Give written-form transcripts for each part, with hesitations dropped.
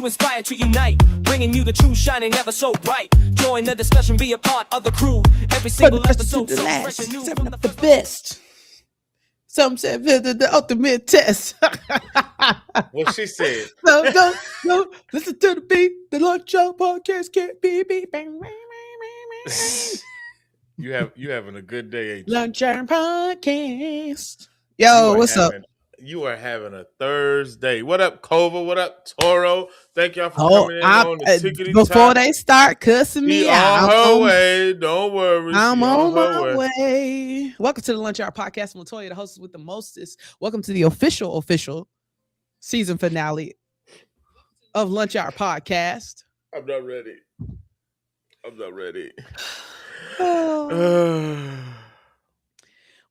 to inspire, to unite, bringing you the true, shining ever so bright. Join the discussion, be a part of the crew. Every single episode, so fresh and new from the best. Some said the ultimate test. What she said. No, listen to the beat. The Lunch Hour Podcast can't be beat. You having a good day, ain't you? Lunch Hour Podcast. Yo, what's up? You are having a Thursday. What up, Kova? What up, Toro? Thank y'all for coming in on the tickety before they start cussing me out. On her way. Don't worry. I'm on my way. Welcome to the Lunch Hour Podcast. I'm Latoya, the hostess with the mostest. Welcome to the official season finale of Lunch Hour Podcast. I'm not ready.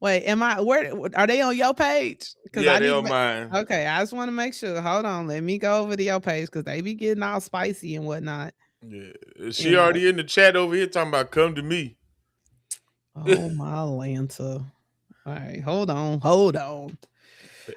Wait, where are they on your page? Yeah, they on mine. Okay, I just want to make sure. Hold on, let me go over to your page because they be getting all spicy and whatnot. Yeah, she already in the chat over here talking about come to me. Oh my Lanta. All right, hold on. All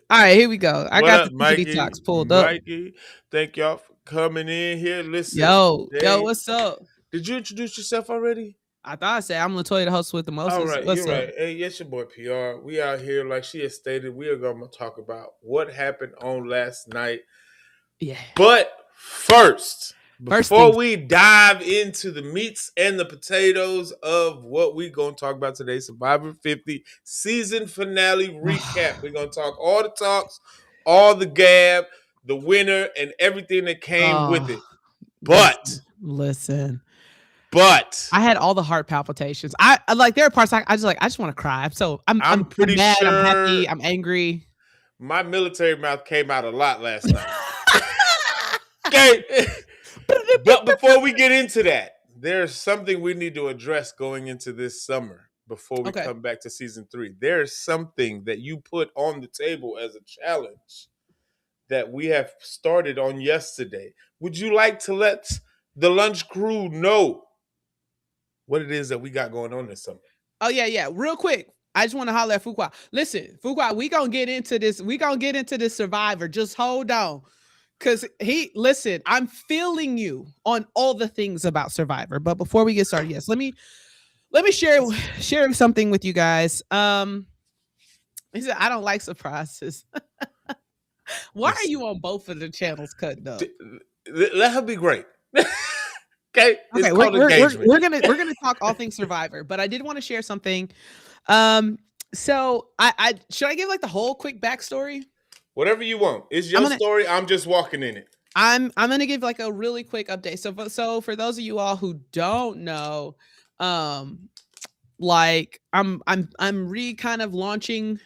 right, here we go. I got the Mikey talks pulled up. Mikey, thank y'all for coming in here. Listen, yo, what's up? Did you introduce yourself already? I thought I said I'm Latoya, the host with the most. All right, you're right. Hey, yes, your boy PR. We out here, like she has stated, we are going to talk about what happened on last night. Yeah. But before we dive into the meats and the potatoes of what we're going to talk about today, Survivor 50 season finale recap. We're going to talk all the talks, all the gab, the winner, and everything that came with it. But listen. But I had all the heart palpitations. I like there are parts I just want to cry. So I'm pretty mad, sure I'm happy, I'm angry. My military mouth came out a lot last night. Okay. But before we get into that, there's something we need to address going into this summer before we come back to season 3. There's something that you put on the table as a challenge that we have started on yesterday. Would you like to let the lunch crew know what it is that we got going on this summer? Oh, yeah. Real quick. I just want to holler at Fuqua. Listen, Fuqua, we going to get into this. We going to get into this Survivor. Just hold on. Because I'm feeling you on all the things about Survivor. But before we get started, yes, let me share something with you guys. He said, I don't like surprises. Why are you on both of the channels cutting up? Let her be great. Okay, we're gonna talk all things Survivor, but I did want to share something. So I should I give like the whole quick backstory? Whatever you want. It's your story. I'm just walking in it. I'm gonna give like a really quick update. So for those of you all who don't know, like I'm kind of launching.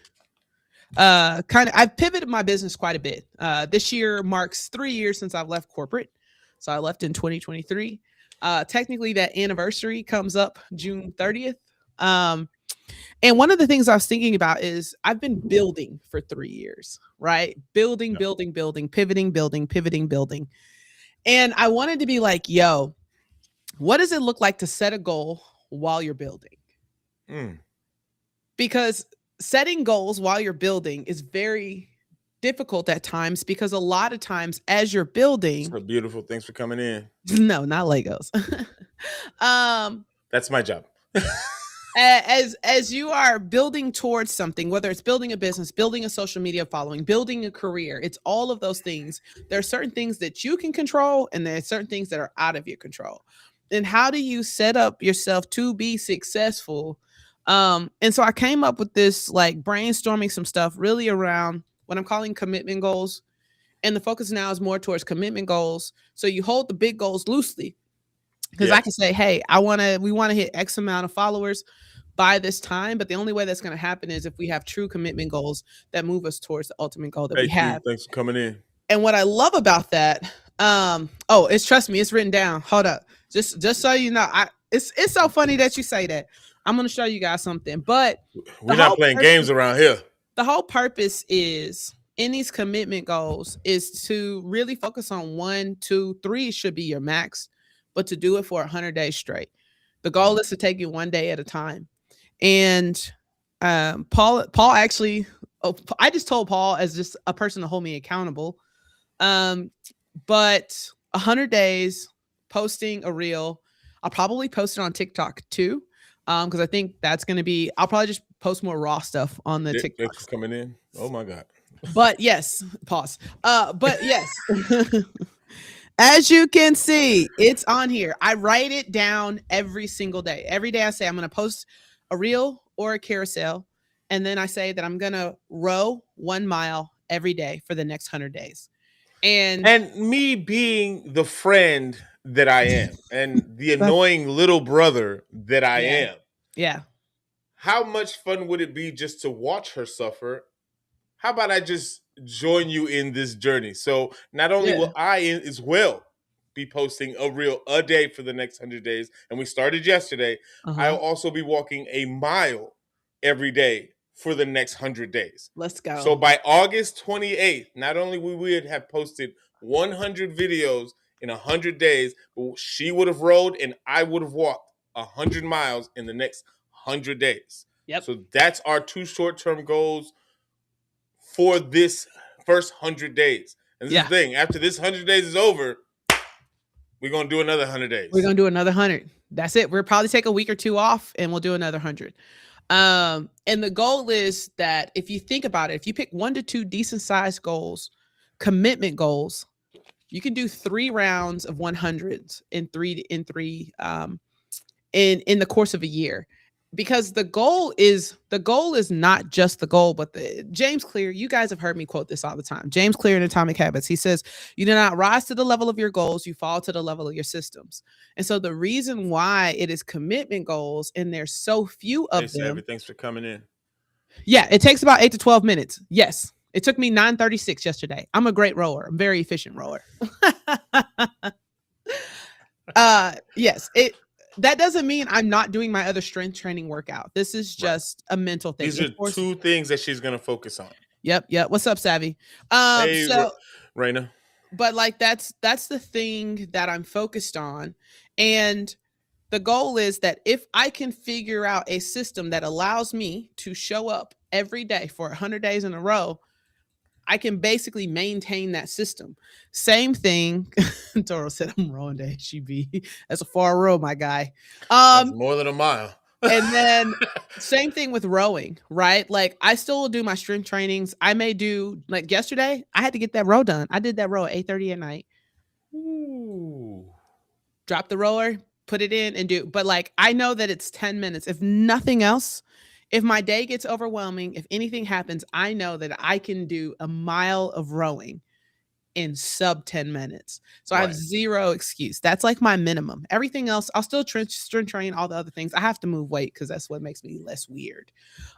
I've pivoted my business quite a bit. This year marks 3 years since I've left corporate. So I left in 2023. Technically that anniversary comes up June 30th. And one of the things I was thinking about is I've been building for 3 years, right? Building, pivoting, building. And I wanted to be like, yo, what does it look like to set a goal while you're building? Because setting goals while you're building is very difficult at times, because a lot of times as you're building, so beautiful. Thanks for coming in. No, not Legos. That's my job. as you are building towards something, whether it's building a business, building a social media following, building a career, it's all of those things. There are certain things that you can control, and there are certain things that are out of your control. And how do you set up yourself to be successful? And so I came up with this, like, brainstorming some stuff really around what I'm calling commitment goals. And the focus now is more towards commitment goals. So you hold the big goals loosely, because I can say, hey, we want to hit X amount of followers by this time. But the only way that's going to happen is if we have true commitment goals that move us towards the ultimate goal that we have. Thanks for coming in. And what I love about that, trust me, it's written down. Hold up. Just so you know, it's so funny that you say that. I'm going to show you guys something, but we're not playing games around here. The whole purpose is in these commitment goals is to really focus on 1, 2, 3 should be your max, but to do it for 100 days straight. The goal is to take you one day at a time. And Paul actually, I just told Paul as just a person to hold me accountable. But 100 days posting a reel. I'll probably post it on TikTok too. Because I think that's going to be, I'll probably just post more raw stuff on the It's TikToks. coming in. Oh my God. But yes, pause. But yes, as you can see, it's on here. I write it down every single day. Every day I say I'm going to post a reel or a carousel. And then I say that I'm going to row 1 mile every day for the next 100 days. And me being the friend that I am and the annoying little brother that I am, yeah. how much fun would it be just to watch her suffer? How about I just join you in this journey? So not only will I as well be posting a reel a day for the next 100 days, and we started yesterday, I'll also be walking a mile every day for the next 100 days. Let's go. So by August 28th, not only we would have posted 100 videos in 100 days, but she would have rode and I would have walked 100 miles in the next 100 days. Yep. So that's our 2 short-term goals for this first 100 days. And this is the thing, after this 100 days is over, we're going to do another 100 days. We're going to do another 100. That's it. We'll probably take a week or 2 off and we'll do another 100. And the goal is that if you think about it, if you pick 1 to 2 decent sized goals, commitment goals, you can do 3 rounds of 100s in the course of a year. Because the goal is not just the goal, but James Clear, you guys have heard me quote this all the time. James Clear in Atomic Habits, he says, you do not rise to the level of your goals, you fall to the level of your systems. And so the reason why it is commitment goals and there's so few of them. Thanks for coming in. Yeah, it takes about 8 to 12 minutes. Yes. It took me 9:36 yesterday. I'm a great rower. I'm a very efficient rower. Yes, that doesn't mean I'm not doing my other strength training workout. This is just a mental thing. These are 2 things that she's going to focus on. Yep. What's up, Savvy? Hey, Raina. But like that's the thing that I'm focused on. And the goal is that if I can figure out a system that allows me to show up every day for 100 days in a row, I can basically maintain that system. Same thing. Toro said, I'm rowing to HEB. That's a far row, my guy. That's more than a mile. And then same thing with rowing, right? Like I still do my strength trainings. I may do, like yesterday, I had to get that row done. I did that row at 8:30 at night. Ooh. Drop the rower, put it in and do. But like, I know that it's 10 minutes. If nothing else, if my day gets overwhelming, if anything happens, I know that I can do a mile of rowing in sub 10 minutes. So I have zero excuse. That's like my minimum. Everything else, I'll still strength train all the other things. I have to move weight because that's what makes me less weird.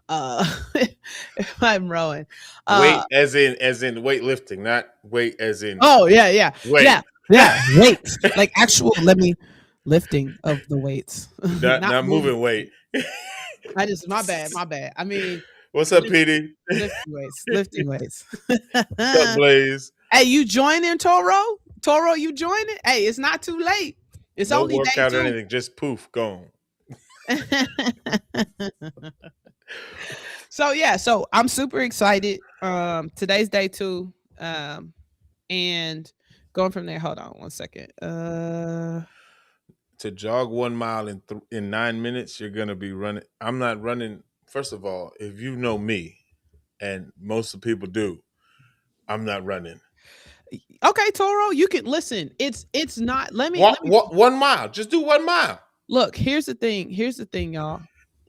If I'm rowing. Weight as in weightlifting, not weight as in. Oh, yeah. Weight. Yeah. Weights. Like actual lifting of the weights. Not moving weight. My bad. I mean, what's up, PD? Lifting weights. What's up, Blaze? Hey, you joining, Toro? Toro, you joining? Hey, it's not too late. It's no only workout day 2. or anything. Just poof, gone. So I'm super excited. Today's day 2. And going from there. Hold on 1 second. To jog 1 mile in 9 minutes, you're gonna be running. I'm not running. First of all, if you know me, and most of the people do, I'm not running. Okay, Toro, you can listen. It's not. Let me 1 mile. Just do 1 mile. Look, here's the thing, y'all.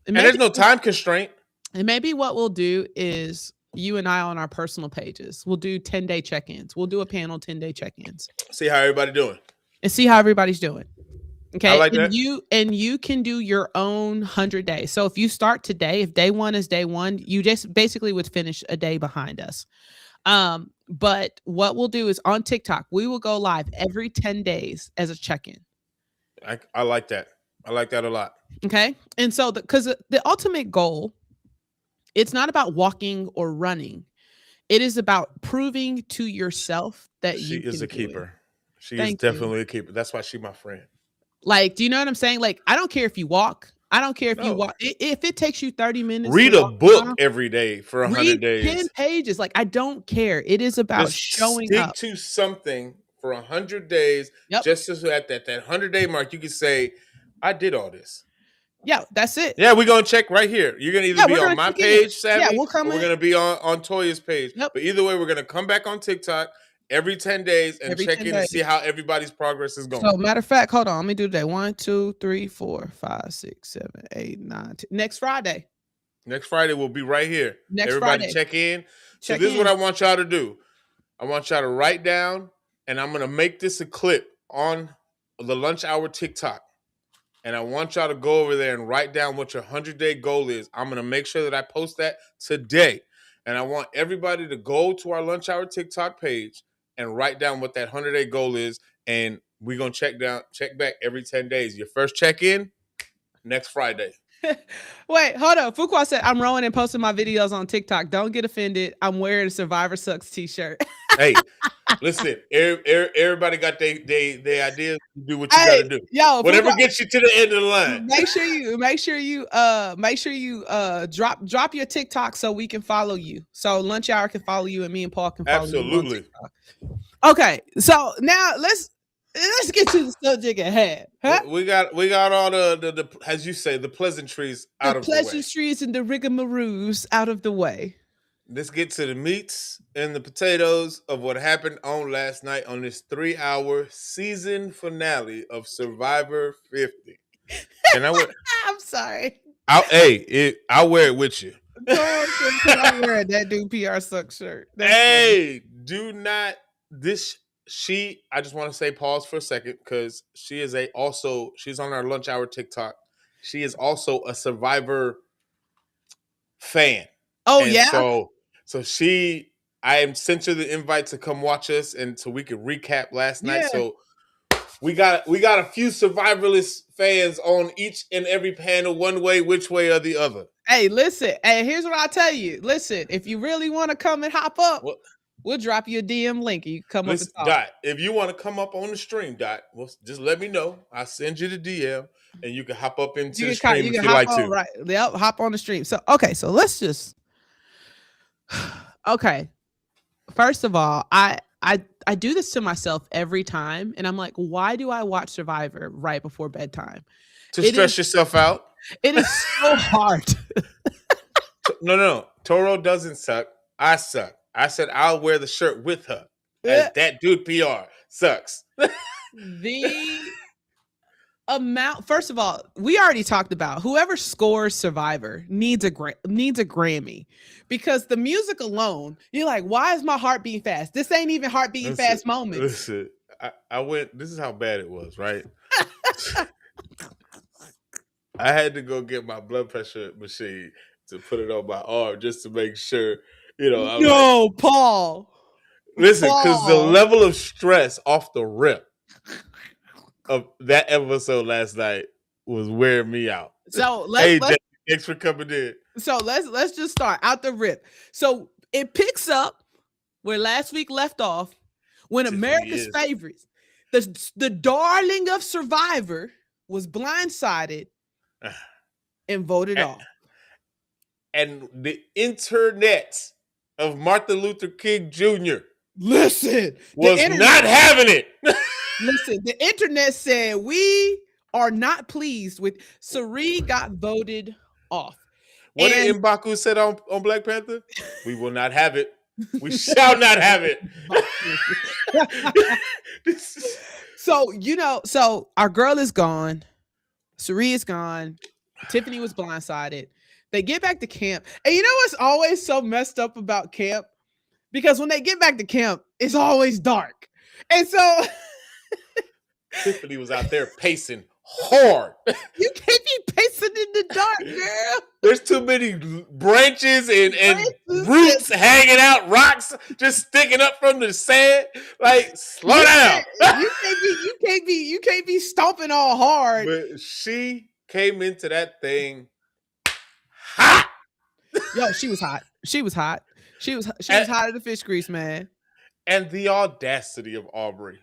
And there's no time constraint. And maybe what we'll do is you and I on our personal pages, we'll do 10-day check-ins. We'll do a panel 10-day check-ins. See how everybody doing. And see how everybody's doing. Okay. I like that. You can do your own 100 days. So if you start today, if day 1 is day 1, you just basically would finish a day behind us. But what we'll do is on TikTok, we will go live every 10 days as a check-in. I like that. I like that a lot. Okay. And so because the ultimate goal, it's not about walking or running. It is about proving to yourself that she is a keeper. She is definitely a keeper. That's why she's my friend. Like, do you know what I'm saying? Like, I don't care if you walk. I don't care if you walk. If it takes you 30 minutes. Read a book every day for 100 days. 10 pages. Like, I don't care. It is about just showing stick up. to something for 100 days, Yep. just so at that 100-day mark, you can say, I did all this. Yeah, that's it. Yeah, we're gonna check right here. You're gonna either Yeah, be we're on gonna my check in. page, Savvy, Yeah, we'll come or we're in. gonna be on Toya's page. Yep. But either way, we're gonna come back on TikTok every 10 days and Every check 10 in and see days. how everybody's progress is going. So, matter of fact, hold on. Let me do today. 1, 2, 3, 4, 5, 6, 7, 8, 9, 10. Next Friday. Next Friday, we'll be right here. Next Everybody Friday. check in. So Check this is what in. I want y'all to do. I want y'all to write down, and I'm gonna make this a clip on the lunch hour TikTok. And I want y'all to go over there and write down what your 100-day goal is. I'm going to make sure that I post that today. And I want everybody to go to our lunch hour TikTok page and write down what that 100-day goal is. And we're going to check back every 10 days. Your first check-in next Friday. Wait, hold on. Fuqua said, I'm rolling and posting my videos on TikTok. Don't get offended. I'm wearing a Survivor Sucks t-shirt. Hey, listen, everybody got their ideas to do what you got to do. Yo, Whatever Fuqua, gets you to the end of the line. make sure you drop your TikTok so we can follow you. So Lunch Hour can follow you and me and Paul can follow you. Absolutely. Okay, so now let's get to the subject at hand. Huh? We got all the as you say, the pleasantries out of the way. The pleasantries and the rigmaroles out of the way. Let's get to the meats and the potatoes of what happened on last night on this 3-hour season finale of Survivor 50. And I'm sorry. I'll wear it with you. I'm wearing that dude PR sucks shirt. That's Hey, funny. Do not I just want to say pause for a second because she's on our lunch hour TikTok. She is also a Survivor fan. Oh, and yeah. So I sent her the invite to come watch us, and so we could recap last night. So we got a few survivalist fans on each and every panel, one way, which way or the other. Hey, listen. Hey, here's what I'll tell you. Listen, if you really want to come and hop up, we'll drop you a DM link and you can come up and talk. Dot, if you want to come up on the stream, Dot, just let me know. I'll send you the DM and you can hop up into the stream if you like to. Right. Yep, hop on the stream. So so let's just okay. First of all, I do this to myself every time, and I'm like, why do I watch Survivor right before bedtime? To stress yourself out. It is so hard. No. Toro doesn't suck. I suck. I said I'll wear the shirt with her. As that dude PR sucks. The amount, first of all, we already talked about whoever scores Survivor needs a Grammy, because the music alone, you're like, why is my heart beating fast? This ain't even heart beating fast moments. Listen, I went. This is how bad it was, right? I had to go get my blood pressure machine to put it on my arm just to make sure, Paul. Listen, because the level of stress off the rip of that episode last night was wearing me out. So thanks for coming in. So let's just start out the rip. So it picks up where last week left off when America's favorites, the darling of Survivor, was blindsided and voted off. And the internet of Martin Luther King Jr. was not having it. Listen, the internet said we are not pleased with Sari got voted off. What did M'Baku said on Black Panther? We will not have it. We shall not have it. So our girl is gone. Sari is gone. Tiffany was blindsided. They get back to camp. And you know what's always so messed up about camp? Because when they get back to camp, it's always dark. And so Tiffany was out there pacing hard. You can't be pacing in the dark, girl. There's too many branches and roots hanging out, rocks just sticking up from the sand. Like, slow down. You can't be stomping all hard. But she came into that thing hot. Yo, she was hot. She was hot hotter than fish grease, man. And the audacity of Aubrey.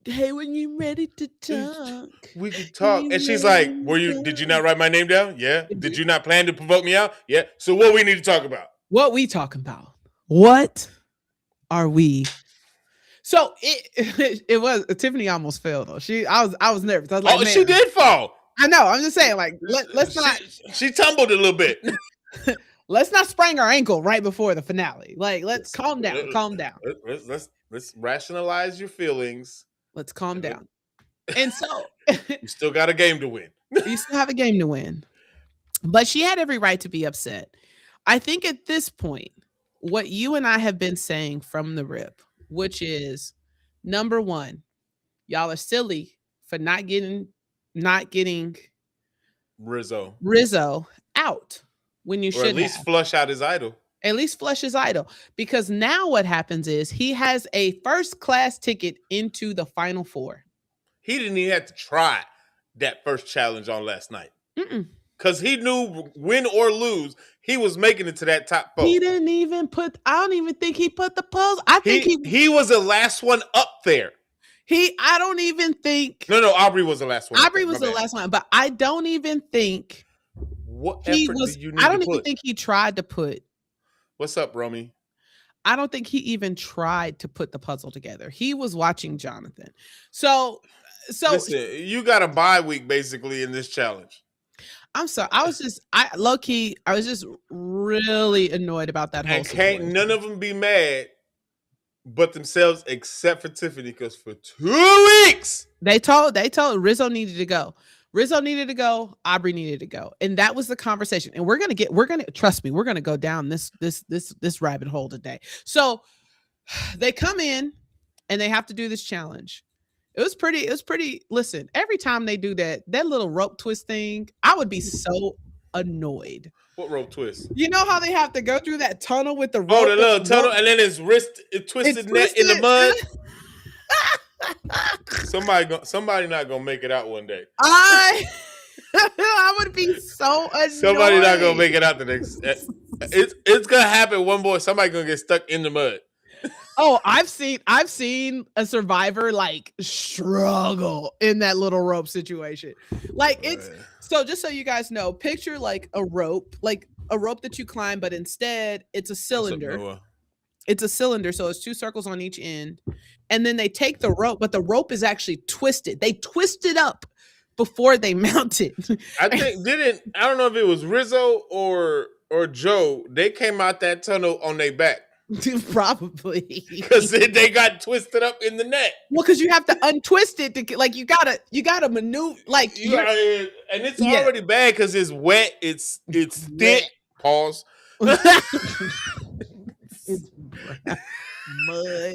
Hey, when you ready to talk, we can talk. And she's like, did you not write my name down? Yeah. Did you not plan to provoke me out? Yeah. So what we need to talk about? What we talking about? What are we? So it was Tiffany almost fell though. I was nervous. I was like, Oh, man, she did fall. I know. I'm just saying, like, let's not She tumbled a little bit. let's not sprain our ankle right before the finale. Like, let's calm down. Calm down. Let's rationalize your feelings. Let's calm down. And so You still got a game to win. you still have a game to win. But she had every right to be upset. I think at this point, what you and I have been saying from the rip, which is number one, y'all are silly for not getting Rizzo out when you or should at least have. flush out his idol. At least flush his idol. Because now what happens is he has a first class ticket into the final four. He didn't even have to try that first challenge on last night. Because he knew win or lose, he was making it to that top four. He didn't even I don't even think he put the puzzle. I think he was the last one up there. I don't even think. No, Aubrey was the last one. Aubrey was the last one, but I don't even think what effort do you need I don't to even put? think he tried to put. What's up, Romy? I don't think he even tried to put the puzzle together. He was watching Jonathan. So listen, you got a bye week basically in this challenge. I'm sorry. I was just really annoyed about that whole And situation. can't none of them be mad but themselves except for Tiffany, because for 2 weeks they told Rizzo needed to go. Rizzo needed to go. Aubrey needed to go. And that was the conversation. And we're gonna trust me, we're gonna go down this rabbit hole today. So they come in and they have to do this challenge. It was pretty. Listen, every time they do that little rope twist thing, I would be so annoyed. What rope twist? You know how they have to go through that tunnel with the rope? Oh, the little tunnel, and then his wrist twisted net in the mud. Somebody not gonna make it out one day. I would be so annoyed. Somebody not gonna make it out the next. It's gonna happen. One boy, somebody gonna get stuck in the mud. Oh, I've seen a survivor like struggle in that little rope situation. Like it's so just so you guys know, picture like a rope that you climb, but instead it's a cylinder. It's a cylinder, so it's two circles on each end. And then they take the rope, but the rope is actually twisted. They twist it up before they mount it. I don't know if it was Rizzo or Joe. They came out that tunnel on their back. Probably because they got twisted up in the net. Well, because you have to untwist it to like you gotta maneuver like and it's already bad because it's wet. It's thick. Pause. It's mud.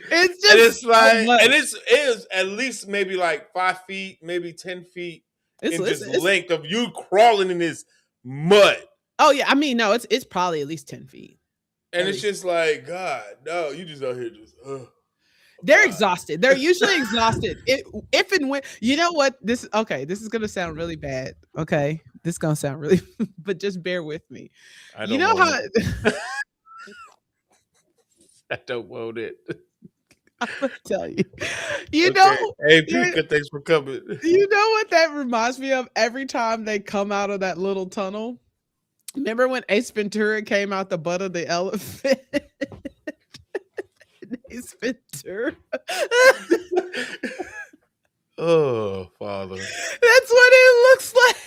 It's just and it's like mud. And it is at least maybe like 5 feet, maybe 10 feet in just length of you crawling in this mud. Oh yeah, I mean no, it's probably at least 10 feet. And it's just like, God, no, you just out here just. They're exhausted. They're usually exhausted. If and when you know what this is gonna sound really bad. Okay, this is gonna sound really, but just bear with me. I don't I don't want it. I'm gonna tell you. You know, hey Pika, thanks for coming. You know what that reminds me of? Every time they come out of that little tunnel. Remember when Ace Ventura came out the butt of the elephant? Ace Ventura. Oh, Father. That's what it looks like.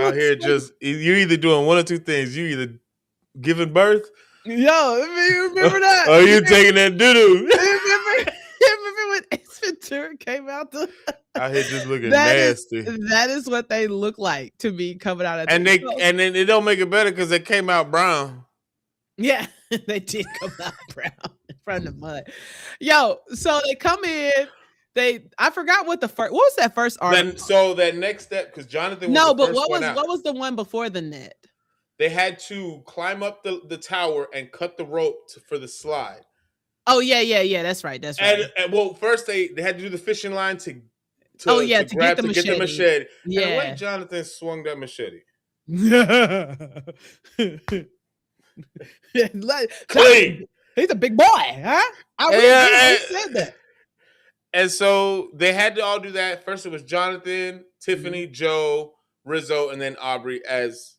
Out here, just you're either doing one or two things. You either giving birth. Yo, you remember that? Or you taking that doo-doo. Remember when Ace Ventura came out out here just looking nasty. That is what they look like to me coming out of and then it don't make it better because they came out brown. Yeah, they did come out brown from the mud. Yo, so they come in. I forgot what was that first arc? So that next step, because Jonathan was what was the one before the net? They had to climb up the tower and cut the rope for the slide. Oh yeah, that's right. And well, first they had to do the fishing line to get the machete. Yeah, and the way Jonathan swung that machete. Clean. He's a big boy, huh? I said that. And so they had to all do that. First it was Jonathan, Tiffany, Joe, Rizzo, and then Aubrey as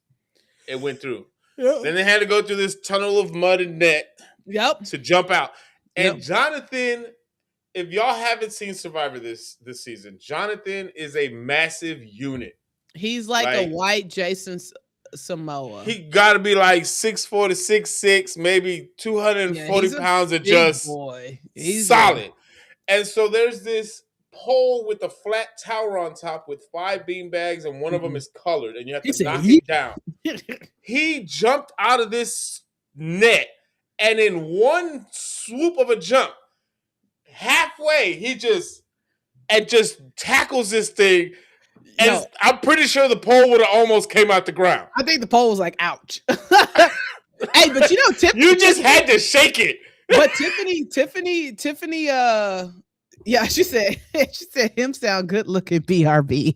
it went through. Yep. Then they had to go through this tunnel of mud and net. Yep. To jump out. Yep. And Jonathan, if y'all haven't seen Survivor this season, Jonathan is a massive unit. He's like a Like, white Jason Samoa. he got to be like 6'4" to 6'6", maybe 240 Yeah, he's a pounds of big just boy. He's solid. And so there's this pole with a flat tower on top with 5 bean bags, and one of them is colored, and you have He to said, knock it down. He jumped out of this net, and in one swoop of a jump, halfway, he just tackles this thing. And Yo, I'm pretty sure the pole would have almost came out the ground. I think the pole was like, ouch. Hey, but you know, Tiffany. You just had to shake it. But Tiffany, yeah, she said him sound good looking, BRB.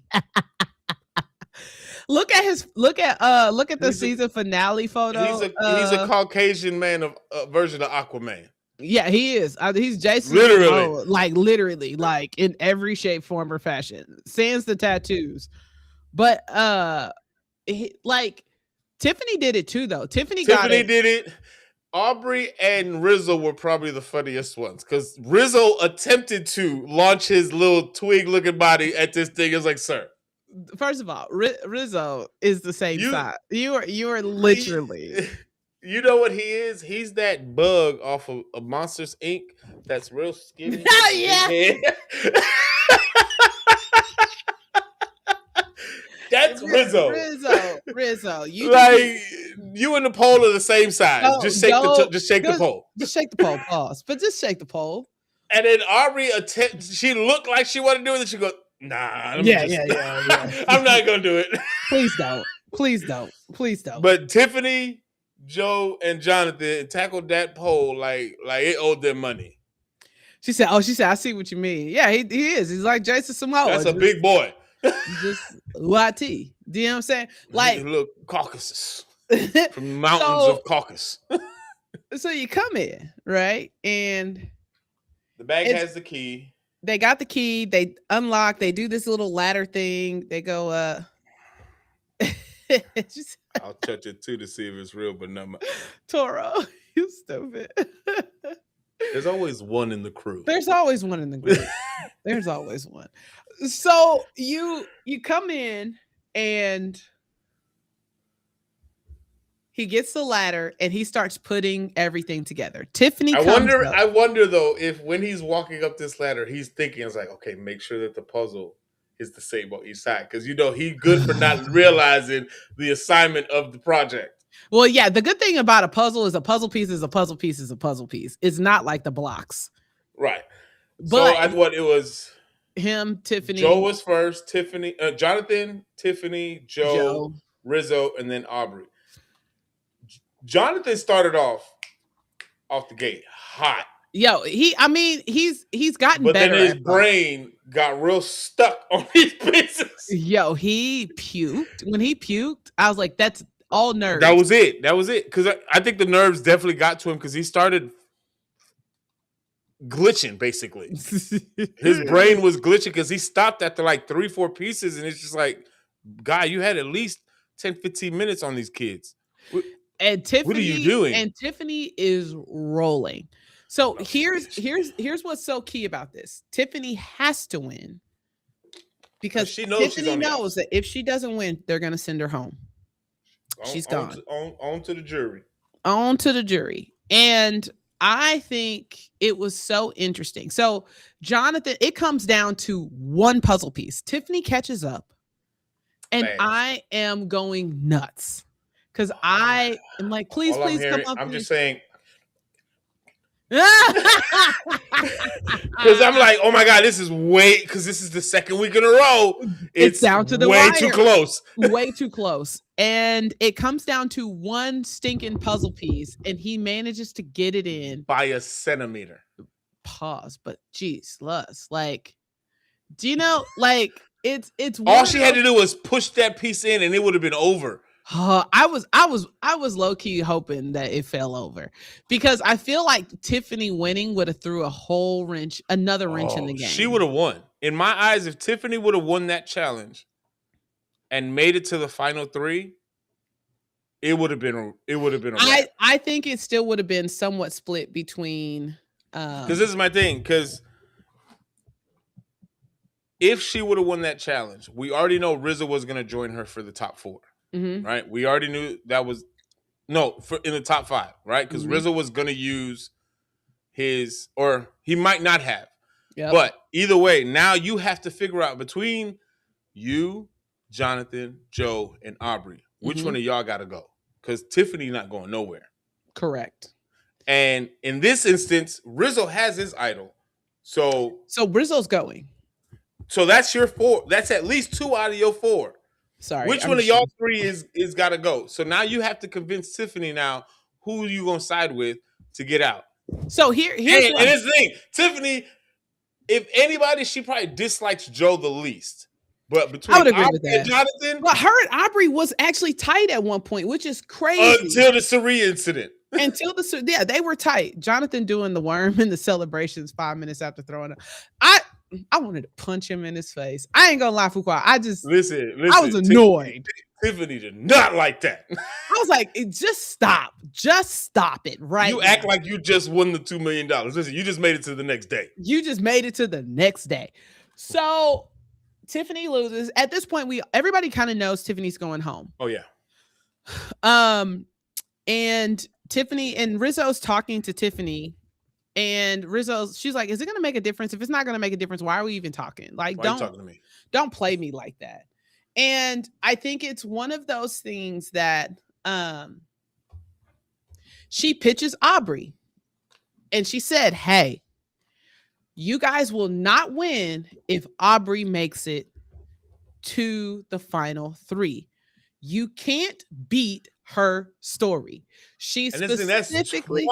look at the season finale photo. He's a Caucasian man of version of Aquaman. Yeah, he is. He's Jason Literally. Momoa, like literally, like in every shape, form, or fashion. Sans the tattoos, but like Tiffany did it too, though. Tiffany did it. Aubrey and Rizzo were probably the funniest ones because Rizzo attempted to launch his little twig-looking body at this thing. It's like, sir. First of all, Rizzo is the same size. You are literally. You know what he is? He's that bug off of Monsters Inc. That's real skinny. Yeah. That's Rizzo. Rizzo. You like you and the pole are the same size. Just shake the pole. Just shake the pole. Pause. But just shake the pole. And then Aubrey she looked like she wanted to do it, and she goes, "Nah, yeah. I'm not gonna do it. Please don't. But Tiffany, Joe, and Jonathan tackled that pole like it owed them money. She said, I see what you mean. Yeah, he is. He's like Jason Samoa. That's a big boy. Just YT. Do you know what I'm saying? Like, look, Caucasus. From the mountains of Caucasus. So you come in, right? And the bag has the key. They got the key. They unlock. They do this little ladder thing. They go, I'll touch it too to see if it's real, but not my Toro. You stupid. There's always one in the crew. There's always one in the group. There's always one. So you come in and he gets the ladder and he starts putting everything together. Tiffany I comes wonder though if when he's walking up this ladder, he's thinking, it's like, okay, make sure that the puzzle is the same on each side. Because he's good for not realizing the assignment of the project. Well, yeah, the good thing about a puzzle is a puzzle piece is a puzzle piece is a puzzle piece. It's not like the blocks. Right. But it was him, Tiffany. Joe was first, Jonathan, Tiffany, Joe, Rizzo, and then Aubrey. Jonathan started off the gate hot. Yo, he's gotten but better. But then his brain got real stuck on these pieces. Yo, he puked. When he puked, I was like, that's all nerves. That was it. Because I think the nerves definitely got to him because he started glitching, basically. His brain was glitching because he stopped after like 3-4 pieces, and it's just like, guy, you had at least 10-15 minutes on these kids. And Tiffany, what are you doing? And Tiffany is rolling. So here's what's so key about this. Tiffany has to win because she knows Tiffany knows that if she doesn't win, they're gonna send her home. She's gone. On to the jury. On to the jury. And I think it was so interesting. So Jonathan, it comes down to one puzzle piece. Tiffany catches up, and I am going nuts. Because I am like, please come up. I'm just saying. Because I'm like, oh my God, this is because this is the second week in a row. It's down to the way wire. Too close. Way too close. And it comes down to one stinking puzzle piece, and he manages to get it in by a centimeter. Pause, but geez, Luz, like, do you know, like, it's all she had to do was push that piece in, and it would have been over. I was low key hoping that it fell over because I feel like Tiffany winning would have threw another wrench in the game. She would have won. In my eyes, if Tiffany would have won that challenge and made it to the final 3, it would have been a wrap. I think it still would have been somewhat split between Because this is my thing. Because if she would have won that challenge, we already know RZA was going to join her for the top 4, right? We already knew that was in the top 5, right? Because RZA was going to use his, or he might not have. Yep. But either way, now you have to figure out between you, Jonathan, Joe, and Aubrey, which one of y'all got to go? Because Tiffany not going nowhere. Correct. And in this instance, Rizzo has his idol. So Rizzo's going. So that's your 4. That's at least 2 out of your 4. Sorry. Which one of y'all 3 is got to go? So now you have to convince Tiffany now who you going to side with to get out. So here's and here's the thing. Tiffany, if anybody, she probably dislikes Joe the least. But between Aubrey and Jonathan. But her and Aubrey was actually tight at one point, which is crazy. Until the Suri incident. They were tight. Jonathan doing the worm in the celebrations 5 minutes after throwing up. I wanted to punch him in his face. I ain't gonna lie, Fuqua. I just listen. I was annoyed. Tiffany did not like that. I was like, just stop it, right? You act like you just won the $2 million. Listen, you just made it to the next day. So Tiffany loses. At this point, everybody kind of knows Tiffany's going home. Oh yeah. And Tiffany and Rizzo's talking to Tiffany. And she's like, is it going to make a difference? If it's not going to make a difference, why are we even talking? Like, why are you talking to me? Don't play me like that. And I think it's one of those things that she pitches Aubrey. And she said, hey, you guys will not win if Aubrey makes it to the final 3. You can't beat her story. She specifically...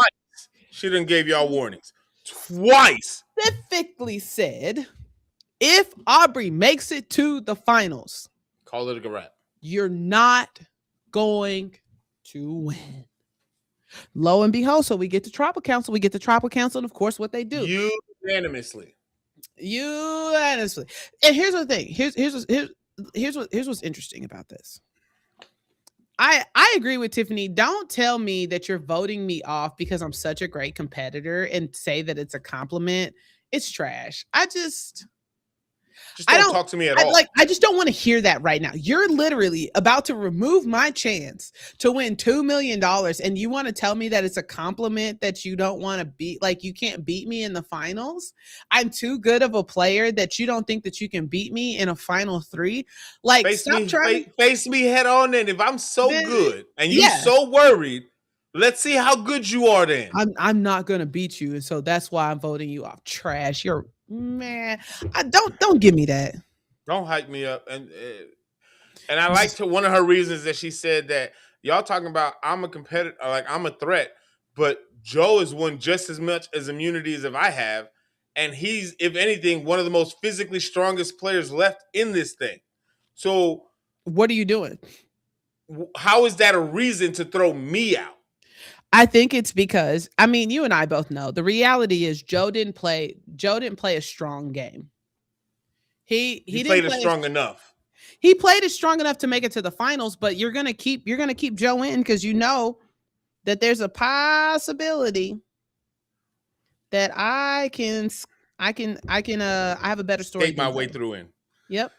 She done gave y'all warnings twice. Specifically said, if Aubrey makes it to the finals, call it a wrap. You're not going to win. Lo and behold, so we get to tribal council. And of course, what they do unanimously. And here's the thing. Here's what's interesting about this. I agree with Tiffany. Don't tell me that you're voting me off because I'm such a great competitor and say that it's a compliment. It's trash. Just don't talk to me at all. I just don't want to hear that right now. You're literally about to remove my chance to win $2 million. And you want to tell me that it's a compliment that you don't want to beat, like you can't beat me in the finals. I'm too good of a player that you don't think that you can beat me in a final 3. Like face me head on. And if I'm so good and you're so worried, let's see how good you are then. I'm not going to beat you. And so that's why I'm voting you off. Trash. You're man. Don't give me that. Don't hype me up. And I liked one of her reasons that she said that y'all talking about I'm a competitor, like I'm a threat, but Joe has won just as much as immunity as if I have. And he's, if anything, one of the most physically strongest players left in this thing. So what are you doing? How is that a reason to throw me out? I think it's because, I mean, you and I both know the reality is Joe didn't play a strong game. He played it strong enough. He played it strong enough to make it to the finals, but you're gonna keep Joe in because you know that there's a possibility that I have a better story. Take my way through in. Yep.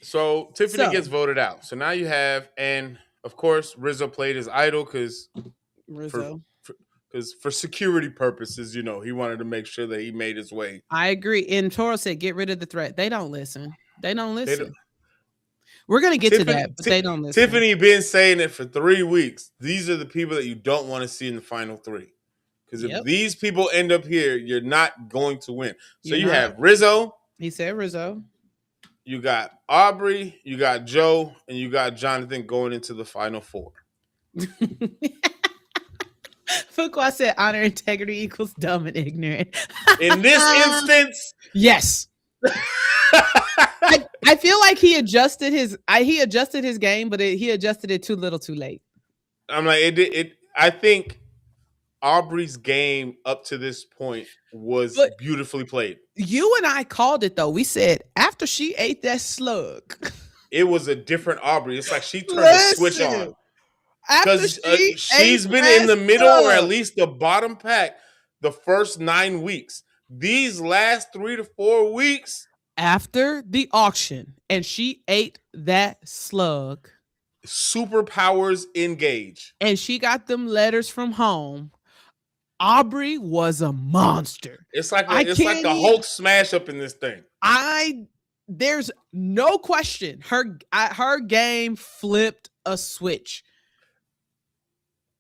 So Tiffany gets voted out. So now you have, and of course, Rizzo played his idol because for security purposes, you know, he wanted to make sure that he made his way. I agree. And Toro said, get rid of the threat. They don't listen. We're going to get to that, but they don't listen. Tiffany been saying it for 3 weeks. These are the people that you don't want to see in the final 3. Because if these people end up here, you're not going to win. So you have Rizzo. He said Rizzo. You got Aubrey, you got Joe, and you got Jonathan going into the final 4. Fuqua said honor integrity equals dumb and ignorant. In this instance, yes. I feel like he adjusted his game, but he adjusted it too little, too late. I'm like I think Aubrey's game up to this point was beautifully played. You and I called it though. We said after she ate that slug, it was a different Aubrey. It's like she turned the switch on. Because she's been in the middle or at least the bottom pack the first 9 weeks. These last 3 to 4 weeks, After the auction, and she ate that slug, superpowers engage. and she got them letters from home. Aubrey was a monster. It's like I it's like can't the even. Hulk smash up in this thing. There's no question. Her game flipped a switch.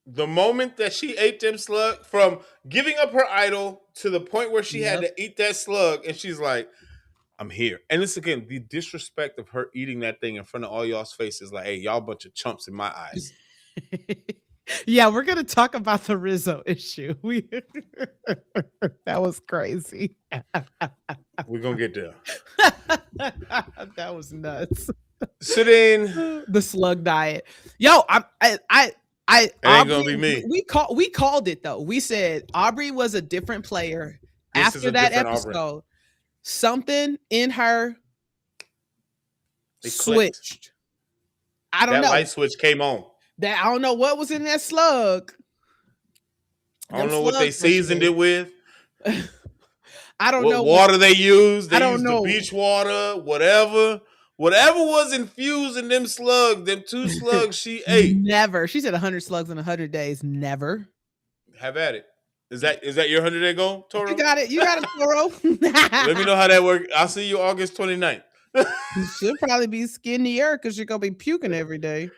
The moment that she ate them slug, from giving up her idol to the point where she had to eat that slug, and she's like, I'm here. And it's again the disrespect of her eating that thing in front of all y'all's faces, like, hey, y'all bunch of chumps in my eyes. Yeah, we're gonna talk about the Rizzo issue. That was crazy. We're gonna get there. That was nuts. So then The slug diet. Yo, I ain't gonna be me. We called it though. We said Aubrey was a different player This is after a that different episode. Aubrey. Something in her It clicked. switched. I don't That know. light switch came on. I don't know what was in that slug. I don't Them know what they slugs were seasoned shit. it with. I don't What know water they used. They I don't used know. the beach water, whatever. Whatever was infused in them slugs, them 2 slugs she ate. Never. She said 100 slugs in 100 days. Never. Have at it. Is that your 100-day goal, Toro? You got it. You got it, Toro. Let me know how that works. I'll see you August 29th. She'll probably be skinnier because she's gonna be puking every day.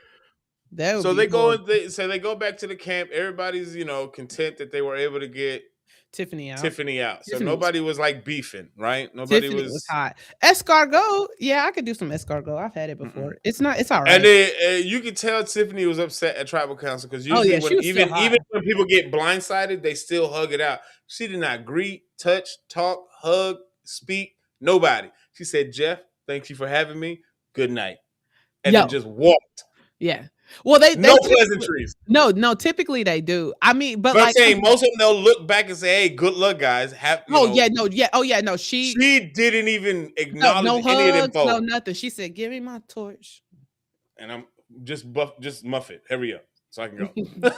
That would So be they go horrible. they go back to the camp. Everybody's, content that they were able to get Tiffany out. Tiffany out. So Tiffany was- nobody was like beefing, right? Nobody Tiffany was hot. Escargot. Yeah, I could do some escargot. I've had it before. It's all right. And then you could tell Tiffany was upset at tribal council because usually yeah, she was still hot. even when people get blindsided, they still hug it out. She did not greet, touch, talk, hug, speak, nobody. She said, Jeff, thank you for having me. Good night. And then just walked. Yeah. Well, they No typically- pleasantries. No, typically they do. I mean, but But I'm like saying most of them they'll look back and say, "Hey, good luck, guys." no. She didn't even no acknowledge any of them hugs, no folks. nothing. She said, "Give me my torch." And I'm just muff it. Hurry up, so I can go.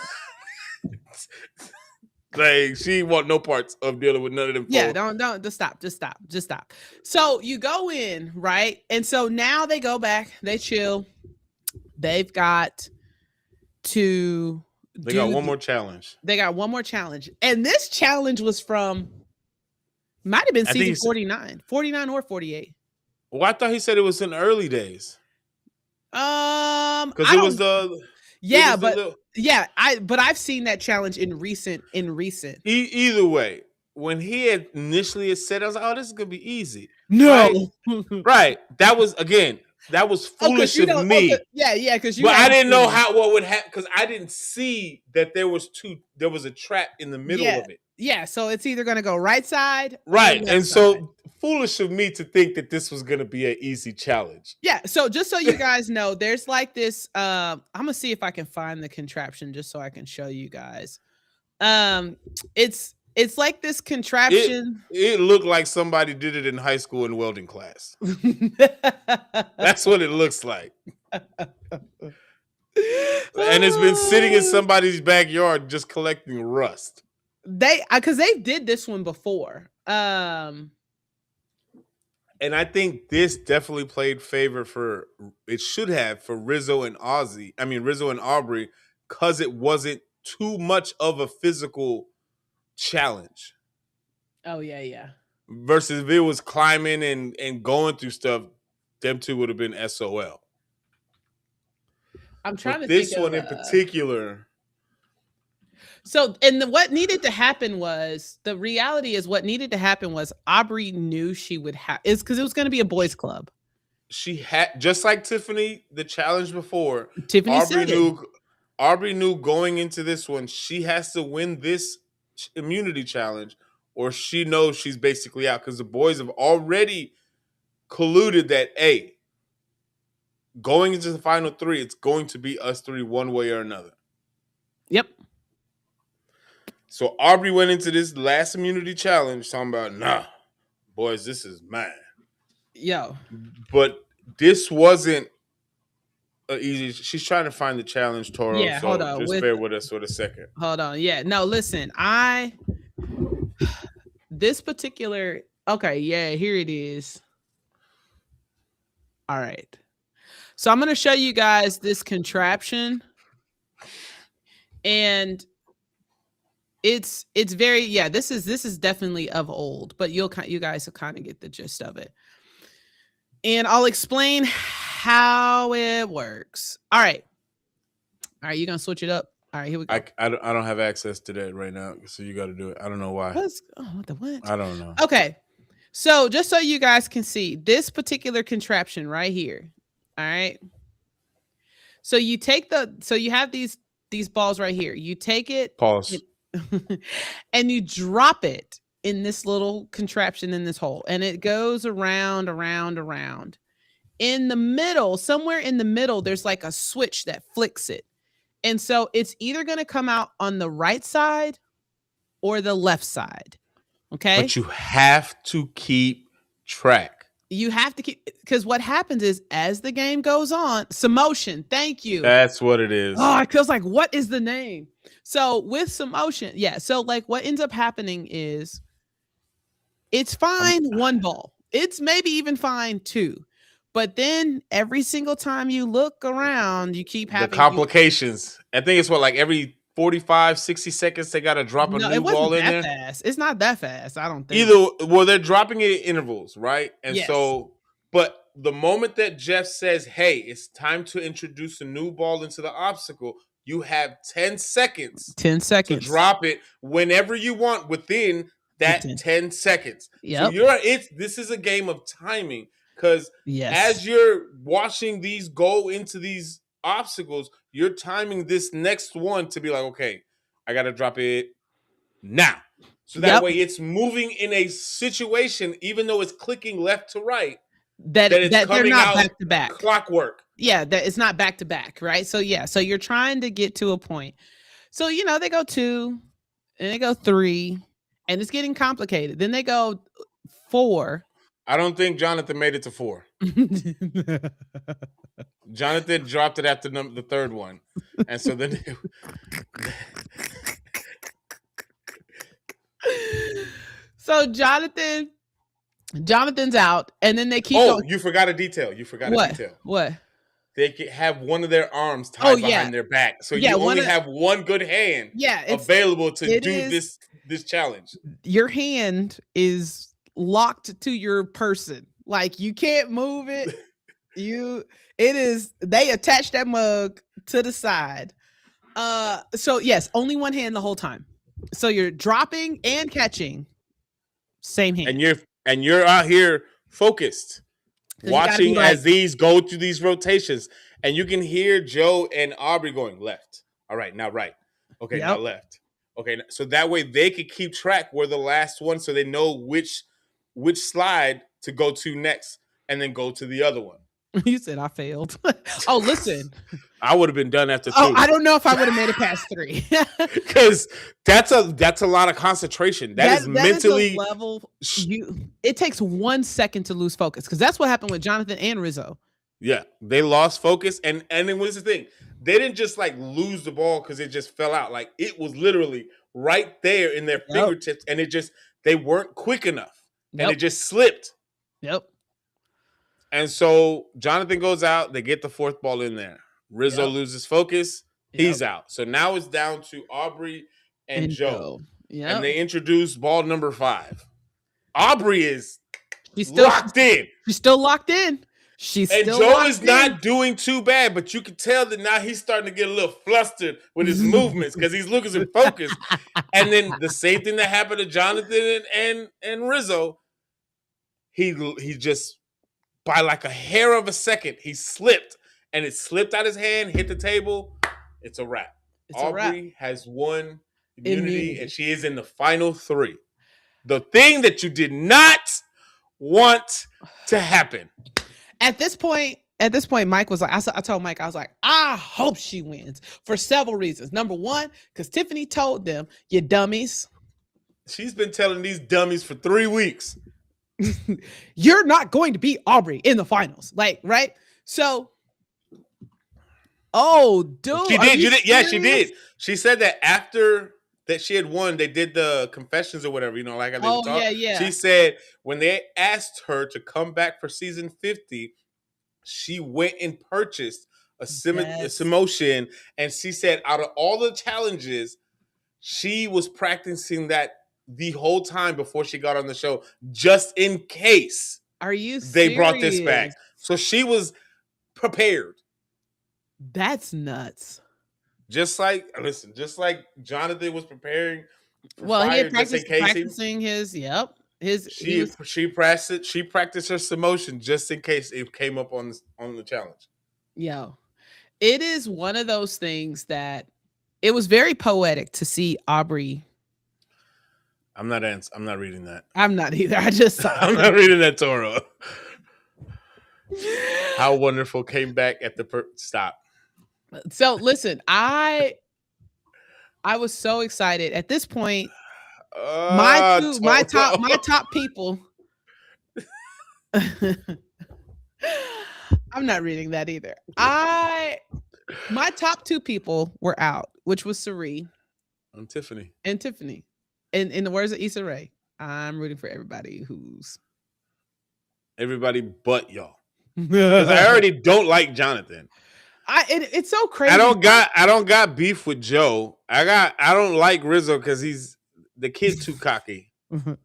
Like she want no parts of dealing with none of them. Yeah, folks. don't just stop. So you go in, right? And so now they go back, they chill. They've got to They got one more challenge. They got one more challenge. And this challenge was from might have been season 49 or 48. Well, I thought he said it was in the early days. Because Because it was the yeah, it was but the little, yeah, I've seen that challenge in recent. either way. When he had initially said, I was like, "Oh, this is gonna be easy." No, Right? That was again. That was foolish of me. Because But I didn't know what would happen because I didn't see that there was a trap in the middle of it. Yeah, so it's either gonna go right side, or Right. left And side. so foolish of me to think that this was gonna be an easy challenge. Yeah, so just so you guys know, there's like this. I'm gonna see if I can find the contraption just so I can show you guys. It's like this contraption. It looked like somebody did it in high school in welding class. That's what it looks like. And it's been sitting in somebody's backyard just collecting rust. Because they did this one before. And I think this definitely played favor for Rizzo and Aubrey, because it wasn't too much of a physical challenge. Oh yeah. Versus if it was climbing and going through stuff, them two would have been SOL. I'm trying to this think one of, in particular. So, what needed to happen was the reality is what needed to happen was Aubrey knew she would have is because it was going to be a boys' club. She had just like Tiffany, the challenge before. Tiffany said it. Aubrey knew going into this one, she has to win this immunity challenge, or she knows she's basically out because the boys have already colluded that going into the final 3, it's going to be us 3 one way or another. Yep. So Aubrey went into this last immunity challenge talking about, nah, boys, this is mine. Yo. But this wasn't easy. She's trying to find the challenge, Toro. Yeah, so hold on. Just bear with us for a second. Hold on. Yeah. No, listen. This particular, okay, yeah, here it is. All right. So I'm going to show you guys this contraption, and it's very, yeah, this is definitely of old, but you guys will kind of get the gist of it. And I'll explain how it works. All right. All right, you're going to switch it up. All right, here we go. I don't have access to that right now, so you got to do it. I don't know why. What the what? I don't know. Okay. So just so you guys can see this particular contraption right here. All right. So you take you have these balls right here. You take it. Pause. And you drop it in this little contraption in this hole, and it goes around. In the middle, somewhere in the middle, there's like a switch that flicks it. And so it's either going to come out on the right side or the left side. Okay. But you have to keep track. You have to keep, because what happens is as the game goes on, Samotion, thank you. That's what it is. Oh, I feels like, what is the name? So with Samotion, yeah. So like what ends up happening is it's fine one ball. It's maybe even fine two. But then every single time you look around, you keep having the complications. I think it's like every 45, 60 seconds they got to drop a new ball in there. Fast. It's not that fast, I don't think. They're dropping it in intervals, right? And yes. So, but the moment that Jeff says, hey, it's time to introduce a new ball into the obstacle, you have 10 seconds. 10 seconds. To drop it whenever you want within that 10 seconds. Yep. So this is a game of timing. Because as you're watching these go into these obstacles, you're timing this next one to be like, okay, I got to drop it now. So that way it's moving in a situation, even though it's clicking left to right, that they're not back to back. Clockwork. Yeah, that it's not back to back, right? So yeah, so you're trying to get to a point. So, they go 2 and they go 3 and it's getting complicated. Then they go 4. I don't think Jonathan made it to 4. Jonathan dropped it after the third one. And so then... So Jonathan's out, and then they keep going. You forgot a detail. What? They can have one of their arms tied behind their back. So you only have one good hand available to do this challenge. Your hand is locked to your person, like you can't move it. They attach that mug to the side. So yes, only one hand the whole time. So you're dropping and catching, same hand, and you're out here focused, watching as these go through these rotations, and you can hear Joe and Aubrey going left. All right, now right. Okay, now left. Okay, so that way they could keep track where the last one, so they know which slide to go to next, and then go to the other one. You said I failed. Oh, listen. I would have been done after 2. I don't know if I would have made it past 3. Because that's a lot of concentration. That is mentally is a level. It takes 1 second to lose focus, because that's what happened with Jonathan and Rizzo. Yeah, they lost focus, and then what's the thing? They didn't just like lose the ball because it just fell out. Like it was literally right there in their fingertips, and they weren't quick enough, and it just slipped. Yep. And so Jonathan goes out. They get the 4th ball in there. Rizzo loses focus. He's out. So now it's down to Aubrey and Joe. And they introduce ball number 5. Aubrey is locked in. She's still locked in. And Joe is not doing too bad, but you can tell that now he's starting to get a little flustered with his movements because he's looking focused. And then the same thing that happened to Jonathan and Rizzo, he just, by like a hair of a second, he slipped, and it slipped out his hand, hit the table. It's a wrap. Aubrey has won immunity, and she is in the final 3. The thing that you did not want to happen. At this point, Mike was like, I told Mike, I was like, I hope she wins for several reasons. Number 1, because Tiffany told them, you dummies. She's been telling these dummies for 3 weeks. You're not going to beat Aubrey in the finals. Like, right? So, dude. She did. Yeah, she did. She said that after that she had won. They did the confessions or whatever, like how they would Oh talk. yeah, yeah. She said when they asked her to come back for season 50, she went and purchased a Yes. Simotion, and she said out of all the challenges, she was practicing that the whole time before she got on the show, just in case Are you they brought this back. serious? So she was prepared. That's nuts. Just like Jonathan was preparing for Well, he fire had just in case practicing his. Yep. He was. she practiced her Simotion just in case it came up on the challenge. Yo, it is one of those things that it was very poetic to see Aubrey. I'm not reading that. I'm not either. I just saw I'm not reading that Toro. How wonderful came back at the stop. So listen, I was so excited at this point. My top people. I'm not reading that either. My top two people were out, which was Sari and Tiffany. And in the words of Issa Rae, I'm rooting for everybody but y'all. Because I already don't like Jonathan. It's so crazy. I don't got beef with Joe. I don't like Rizzo because the kid's too cocky. The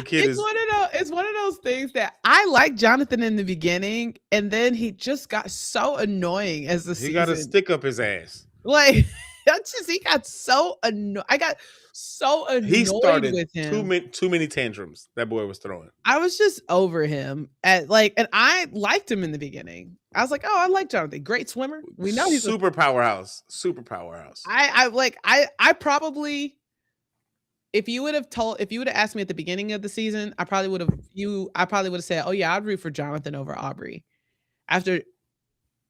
kid it's one of those things that I like Jonathan in the beginning, and then he just got so annoying as the season. He got a stick up his ass. Like he got so annoyed. I got so annoyed he started with him. Too many tantrums that boy was throwing. I was just over him and I liked him in the beginning. I was like, oh, I like Jonathan. Great swimmer. We know he's super powerhouse. I probably, if you would have asked me at the beginning of the season, I probably would have said, oh yeah, I'd root for Jonathan over Aubrey. After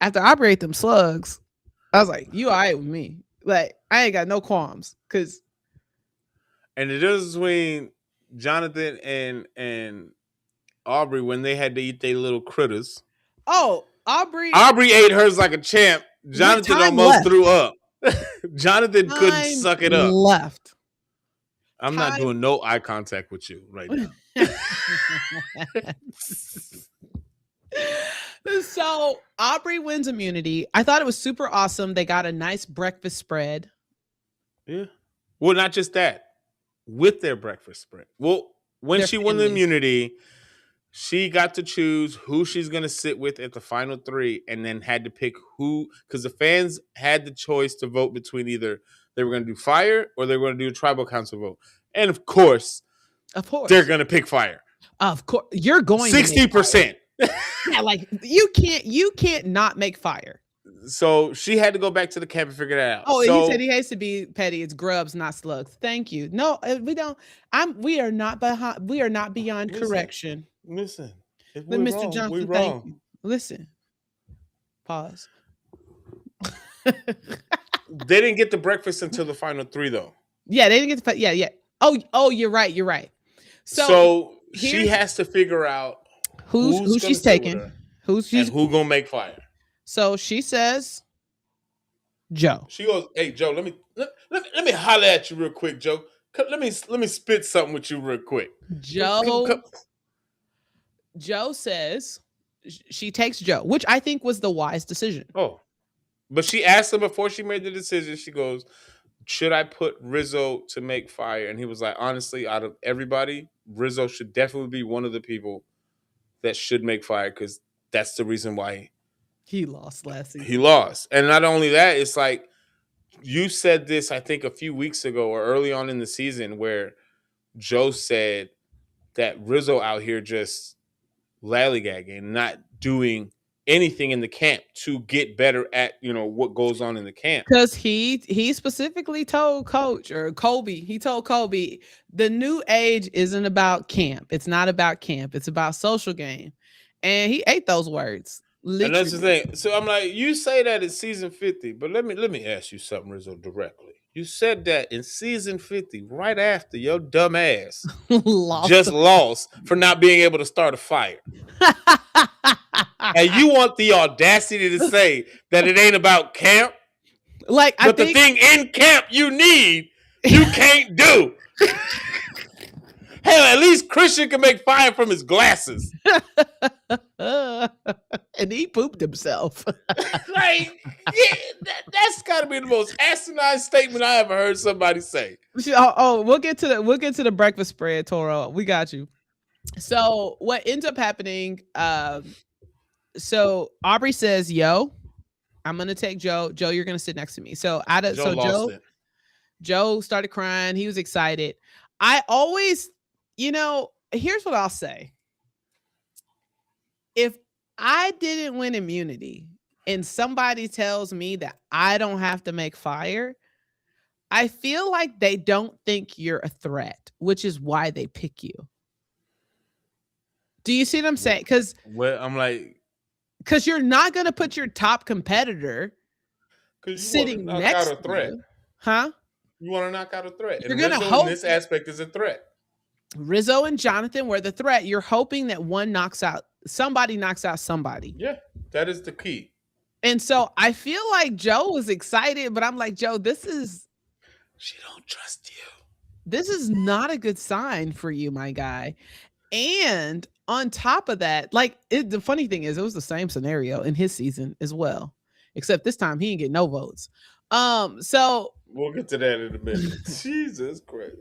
Aubrey ate them slugs, I was like, you all right with me. Like, I ain't got no qualms. And the difference between Jonathan and Aubrey when they had to eat their little critters. Oh, Aubrey ate hers like a champ. Jonathan almost threw up. Jonathan couldn't suck it up. Left. I'm not doing no eye contact with you right now. So Aubrey wins immunity. I thought it was super awesome. They got a nice breakfast spread. Yeah. Well, not just that. With their breakfast spread. Well, when she won the immunity, she got to choose who she's going to sit with at the final three, and then had to pick who, because the fans had the choice to vote between either they were going to do fire or they were going to do a tribal council vote. And of course, they're going to pick fire. Of course, you're going 60%. Yeah, like you can't not make fire. So she had to go back to the camp and figure that out. Oh, he said he hates to be petty. It's grubs, not slugs. Thank you. No, we don't. We are not behind. We are not beyond correction. Listen, Mr. Johnson, thank you. Listen. Pause. They didn't get the breakfast until the final three, though. Yeah, they didn't get the. Yeah. Oh, you're right. So she has to figure out who she's taking, who gonna make fire. So she says, Joe. She goes, "Hey, Joe, let me holler at you real quick, Joe. Let me spit something with you real quick." Joe says she takes Joe, which I think was the wise decision. Oh, but she asked him before she made the decision. She goes, "Should I put Rizzo to make fire?" And he was like, "Honestly, out of everybody, Rizzo should definitely be one of the people that should make fire, because that's the reason why he lost last season." He lost. And not only that, it's like you said this, I think, a few weeks ago or early on in the season, where Joe said that Rizzo out here just lollygagging, not doing anything in the camp to get better at, what goes on in the camp. Because he specifically told Coach or Colby, he told Colby, the new age isn't about camp. It's not about camp. It's about social game. And he ate those words. Literally. And that's the thing. So I'm like, you say that in season 50, but let me ask you something, Rizzo, directly. You said that in season 50, right after your dumb ass lost for not being able to start a fire. And you want the audacity to say that it ain't about camp? Like, but the thing in camp you need you can't do. Hell, at least Christian can make fire from his glasses. And he pooped himself. Like, yeah, that's got to be the most asinine statement I ever heard somebody say. We'll get to the breakfast spread, Toro. We got you. So what ends up happening? So Aubrey says, "Yo, I'm gonna take Joe. Joe, you're gonna sit next to me." So Joe started crying. He was excited. I always, here's what I'll say. If I didn't win immunity and somebody tells me that I don't have to make fire, I feel like they don't think you're a threat, which is why they pick you. Do you see what I'm saying? Because you're not going to put your top competitor sitting next to you. Huh? You want to knock out a threat. You're going to hope in this aspect is a threat. Rizzo and Jonathan were the threat. You're hoping that somebody knocks out somebody. Yeah, that is the key. And so I feel like Joe was excited, but I'm like, Joe, she don't trust you. This is not a good sign for you, my guy. And on top of that, the funny thing is, it was the same scenario in his season as well, except this time he didn't get no votes. So we'll get to that in a minute. Jesus Christ.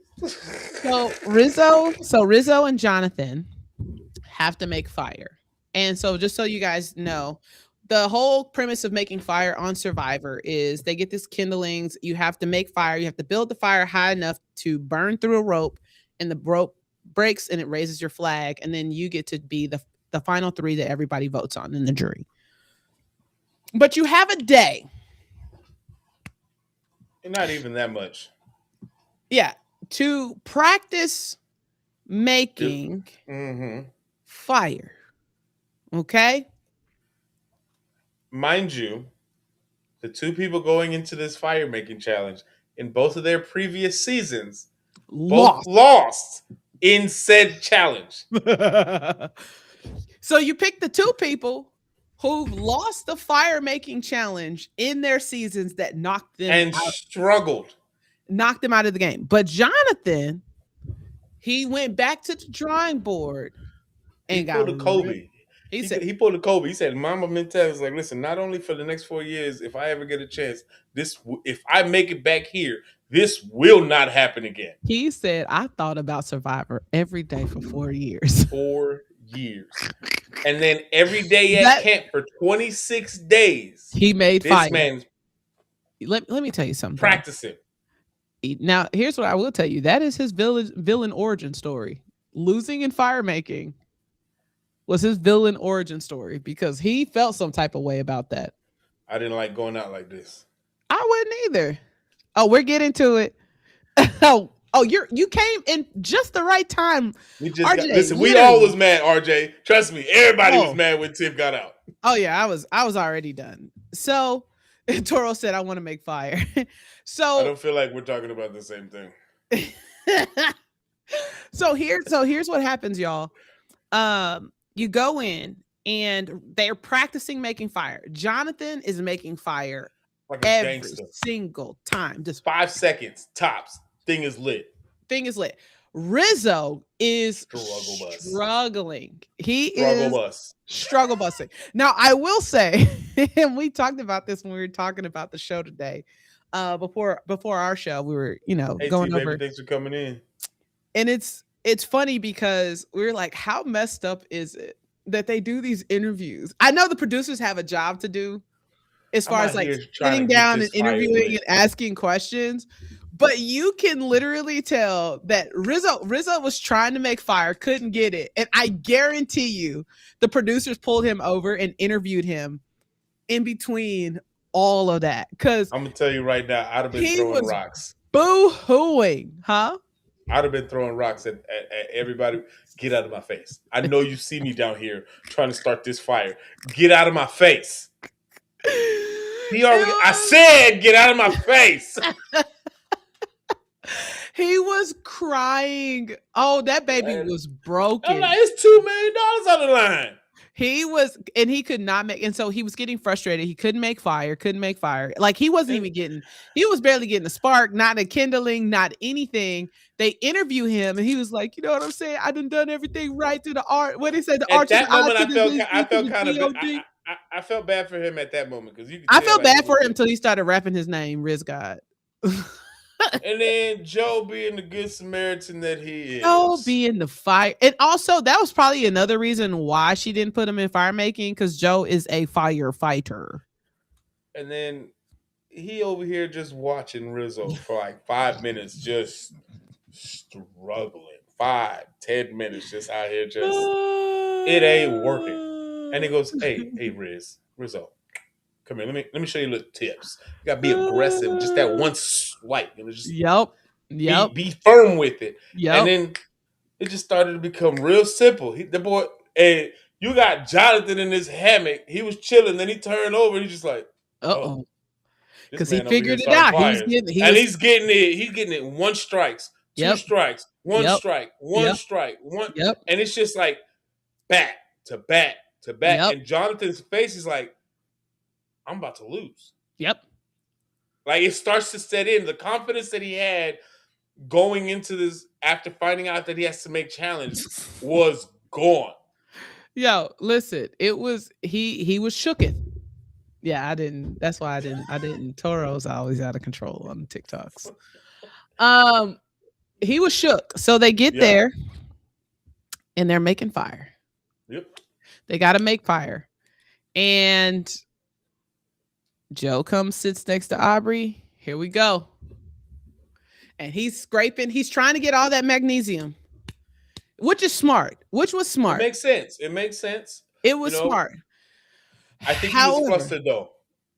So Rizzo and Jonathan have to make fire. And so just so you guys know, the whole premise of making fire on Survivor is they get these kindlings. You have to make fire. You have to build the fire high enough to burn through a rope, and the rope breaks and it raises your flag. And then you get to be the final three that everybody votes on in the jury. But you have a day. Not even that much. Yeah. To practice making fire. Okay? Mind you, the two people going into this fire making challenge in both of their previous seasons both lost in said challenge. So you pick the two people who've lost the fire making challenge in their seasons that knocked them out of the game. But Jonathan, he went back to the drawing board and got a Kobe. He pulled a Kobe. He said, "Mama mentality is like, listen, not only for the next 4 years, if I ever get a chance, if I make it back here, this will not happen again." He said, "I thought about Survivor every day for 4 years." 4 years. And then every day at camp for 26 days. He made fire. This man's let me tell you something. Practicing. Now, here's what I will tell you. That is his villain origin story. Losing in fire making was his villain origin story because he felt some type of way about that. I didn't like going out like this. I wouldn't either. Oh, we're getting to it. You came in just the right time. We all was mad, RJ. Trust me, everybody was mad when Tiff got out. Oh yeah, I was already done. So Toro said, "I want to make fire." So I don't feel like we're talking about the same thing. So here's what happens, y'all. You go in and they're practicing making fire. Jonathan is making fire like every single time. Just 5 seconds tops. Thing is lit. Rizzo is struggling. He is struggle busting. Now, I will say, and we talked about this when we were talking about the show today. Before our show, we were, going over. Thanks for coming in. And it's funny because we were like, how messed up is it that they do these interviews? I know the producers have a job to do as far as like sitting down and interviewing and asking questions. But you can literally tell that Rizzo was trying to make fire, couldn't get it. And I guarantee you the producers pulled him over and interviewed him in between all of that. Because I'm going to tell you right now, I'd have been throwing rocks. Boo-hooing, huh? I'd have been throwing rocks at everybody. Get out of my face. I know you see me down here trying to start this fire. Get out of my face. I said, get out of my face. He was crying. Oh, that baby was broken. I'm like, it's $2 million on the line. He was, and he could not make, and so he was getting frustrated. He couldn't make fire, couldn't make fire. Like he wasn't And even getting, he was barely getting a spark, not a kindling, not anything. They interview him, and he was like, you know what I'm saying? I done everything right through the art. What they say, the at arch of the that I moment, to the Z, I Z to felt the kind of God. I felt bad for him at that moment because you could I tell felt like he bad was for him like, until he started rapping his name, Riz God. and then Joe being the good Samaritan that he Joe is, being the fire. And also, that was probably another reason why she didn't put him in fire making, because Joe is a firefighter. and then he over here just watching Rizzo for like 5 minutes, just struggling. 5, 10 minutes, just out here, just it ain't working. And he goes, hey, Rizzo, come here. Let me show you little tips. You gotta be aggressive. Just that one swipe, just Yep. Yep. be firm with it. And Yep. then it just started to become real simple. The boy, and you got Jonathan in his hammock. He was chilling, then he turned over. And he's just like, oh, Uh-oh. this Because he man over here figured it starting out. fires, He and was, he's getting it. He's getting it. One strikes, two yep. strikes, one Yep. strike, one Yep. strike, one, Yep. and it's just like back to back to back. Yep. And Jonathan's face is like, I'm about to lose. Yep. Like it starts to set in. The confidence that he had going into this after finding out that he has to make challenge was gone. Yo, listen, it was, he was shooketh. Yeah, I didn't. That's why I didn't. Toro's always out of control on TikToks. He was shook. So they get there and they're making fire. Yep. They got to make fire. And Joe comes, sits next to Aubrey. Here we go. And he's scraping. He's trying to get all that magnesium, which is smart. Which was smart. It makes sense. It makes sense. It was smart. I think he was flustered though.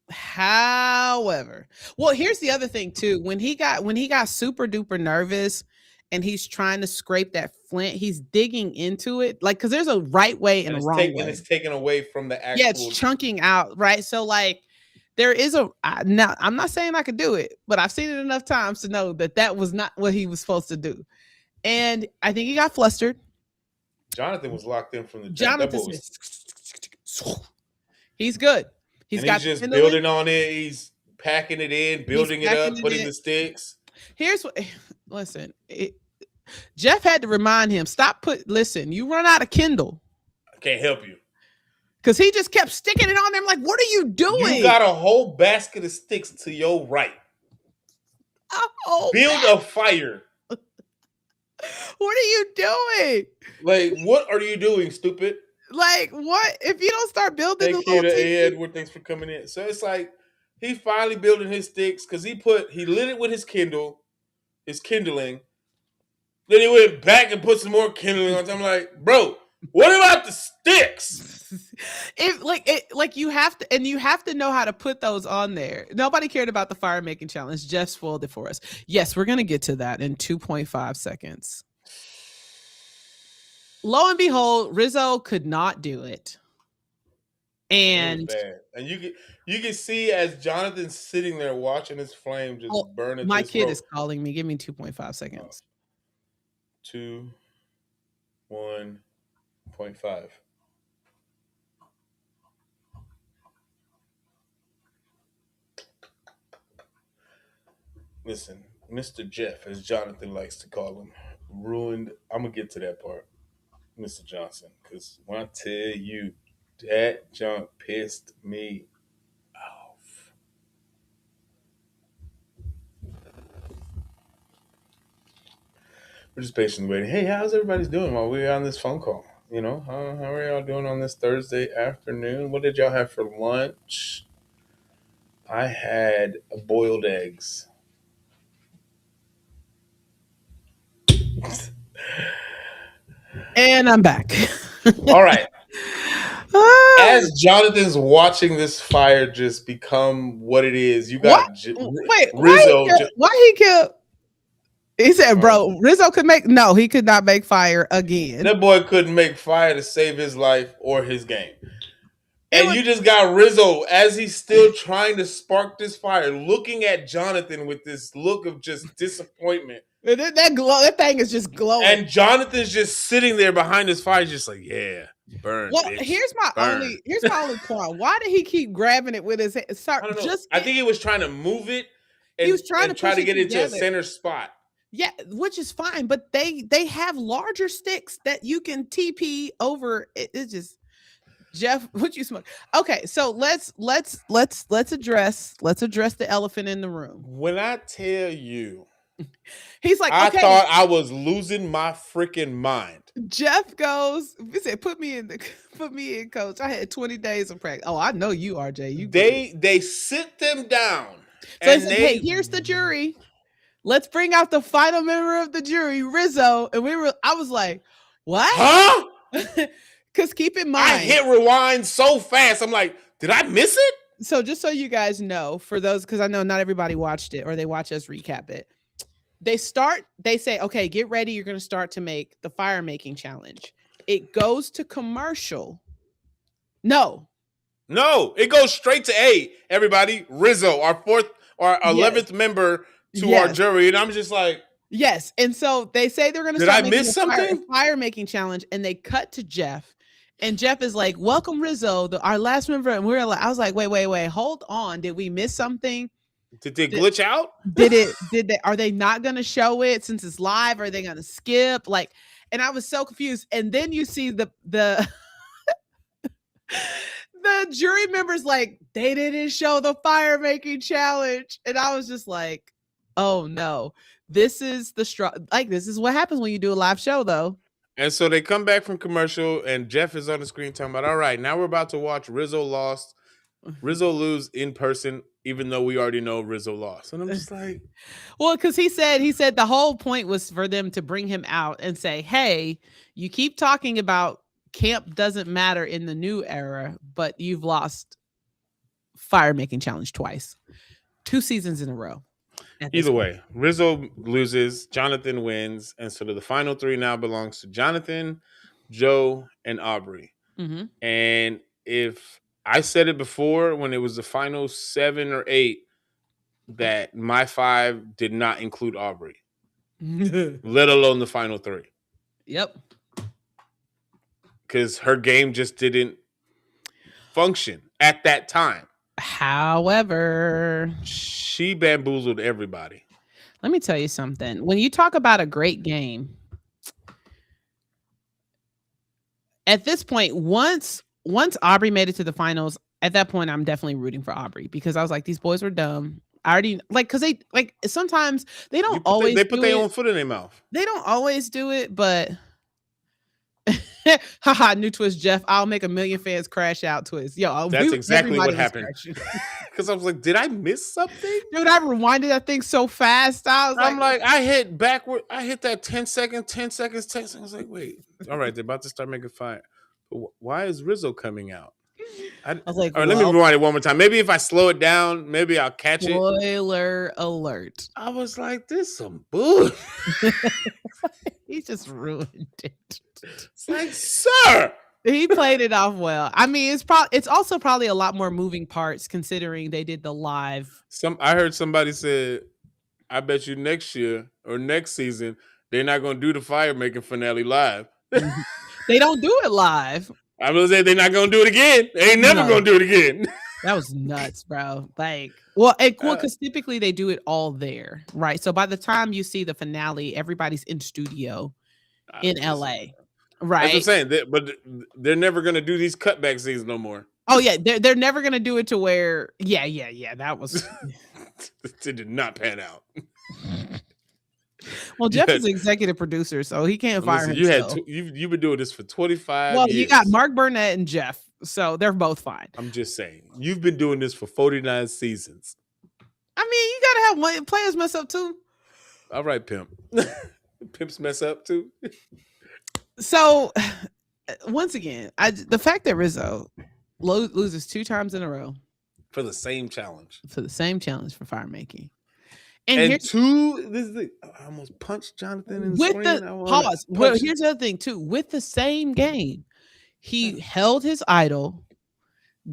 However, well, here's the other thing too. When he got super duper nervous and he's trying to scrape that flint, he's digging into it, like, because there's a right way and a wrong way. And it's taken away from the actual. Yeah, it's chunking out, right? So like, there is now, I'm not saying I could do it, but I've seen it enough times to know that was not what he was supposed to do. And I think he got flustered. Jonathan was locked in from the jump. He's good. He's just building on it. He's packing it in, building it up, putting the sticks. Here's what. Listen, Jeff had to remind him, listen, you run out of Kindle. I can't help you. Because he just kept sticking it on there. I'm like, what are you doing? You got a whole basket of sticks to your right. Build a fire. What are you doing? Like, what are you doing, stupid? Like, what? If you don't start building the little Edward, thanks for coming in. So it's like he's finally building his sticks because he lit it with his kindling. Then he went back and put some more kindling on. I'm like, bro, what about the sticks? You have to, and you have to know how to put those on there. Nobody cared about the fire making challenge. Jeff spoiled it for us. Yes, we're gonna get to that in 2.5 seconds. Lo and behold, Rizzo could not do it. And you can see as Jonathan's sitting there watching his flame just burn. My kid is calling me. Give me 2.5 seconds. 1.5. Listen, Mr. Jeff, as Jonathan likes to call him, ruined. I'm gonna get to that part, Mr. Johnson, because when I tell you that junk pissed me off. We're just patiently waiting. Hey, how's everybody doing while we're on this phone call? You know, how are y'all doing on this Thursday afternoon? What did y'all have for lunch? I had boiled eggs. And I'm back. All right. As Jonathan's watching this fire just become what it is, you got Rizzo. Why he killed? He said, bro, Rizzo could he could not make fire again. That boy couldn't make fire to save his life or his game. And you just got Rizzo, as he's still trying to spark this fire, looking at Jonathan with this look of just disappointment. That thing is just glowing. And Jonathan's just sitting there behind his fire, just like, yeah, Burn, Well, bitch. here's my Burn. only point. Why did he keep grabbing it with his hand? Start I don't know. just I think he was trying to move it he was trying and to try push to it get into a together. center spot. Yeah, which is fine, but they have larger sticks that you can TP over. It's just Jeff, what you smoke? Okay, so let's address the elephant in the room. When I tell you, He's like, I okay. thought I was losing my freaking mind. Jeff goes, he said, put me in, coach. I had 20 days of practice. Oh, I know you, RJ. You They sit them down. So he said, hey, here's the jury. Let's bring out the final member of the jury, Rizzo. And I was like, what? Huh? Because keep in mind, I hit rewind so fast. I'm like, did I miss it? So just so you guys know, for those, because I know not everybody watched it or they watch us recap it. They say, okay, get ready. You're going to start to make the fire making challenge. It goes to commercial. No, it goes straight to everybody, Rizzo, our 11th member to our jury. And I'm just like, yes. And so they say they're going to start making a fire making challenge, and they cut to Jeff. And Jeff is like, welcome, Rizzo, our last member. And I was like, wait, hold on. Did we miss something? Did they glitch out? Are they not going to show it since it's live? Are they going to skip? Like, and I was so confused. And then you see the jury members like, they didn't show the fire making challenge. And I was just like, oh no, this is this is what happens when you do a live show though. And so they come back from commercial and Jeff is on the screen talking about, all right, now we're about to watch Rizzo lose in person, even though we already know Rizzo lost. And I'm just like, well, because he said the whole point was for them to bring him out and say, hey, you keep talking about camp doesn't matter in the new era, but you've lost fire making challenge twice, 2 seasons in a row. Either way, Rizzo loses, Jonathan wins, and so the final 3 now belongs to Jonathan, Joe, and Aubrey. Mm-hmm. And if I said it before when it was the final 7 or 8 that my 5 did not include Aubrey, let alone the final 3. Yep. Because her game just didn't function at that time. However, she bamboozled everybody. Let me tell you something. When you talk about a great game, at this point, once Aubrey made it to the finals, at that point, I'm definitely rooting for Aubrey because I was like, these boys were dumb. I already because they sometimes they don't always put their own foot in their mouth. They don't always do it, but haha, new twist, Jeff. I'll make 1 million fans crash out twist. Yo, that's exactly what happened. Because I was like, did I miss something? Dude, I rewinded that thing so fast. I'm like, I hit backward. I hit that 10 seconds. I was like, wait, all right, they're about to start making fire. But why is Rizzo coming out? I was like, all right, let me rewind it one more time. Maybe if I slow it down, maybe I'll catch it. Spoiler alert. I was like, this is some bull. He just ruined it. It's like, sir. He played it off well. I mean, it's also probably a lot more moving parts considering they did the live. I heard somebody said, I bet you next year or next season, they're not going to do the fire making finale live. They don't do it live. I was saying they're not going to do it again. They ain't never going to do it again. That was nuts, bro. Like, well, because typically they do it all there, right? So by the time you see the finale, everybody's in studio in LA, right? That's what I'm saying. But they're never going to do these cutback scenes no more. Oh yeah, they're never going to do it to where, yeah. That was it did not pan out. Well, Jeff is executive producer, so he can't fire himself. You've been doing this for 25 years. Well, you got Mark Burnett and Jeff, so they're both fine. I'm just saying, you've been doing this for 49 seasons. I mean, you gotta have one players mess up too. All right, pimp. Pimps mess up too. So, once again, the fact that Rizzo loses 2 times in a row for the same challenge for fire making. And this is I almost punched Jonathan in the screen. Pause. Well, here's the other thing too. With the same game, he held his idol,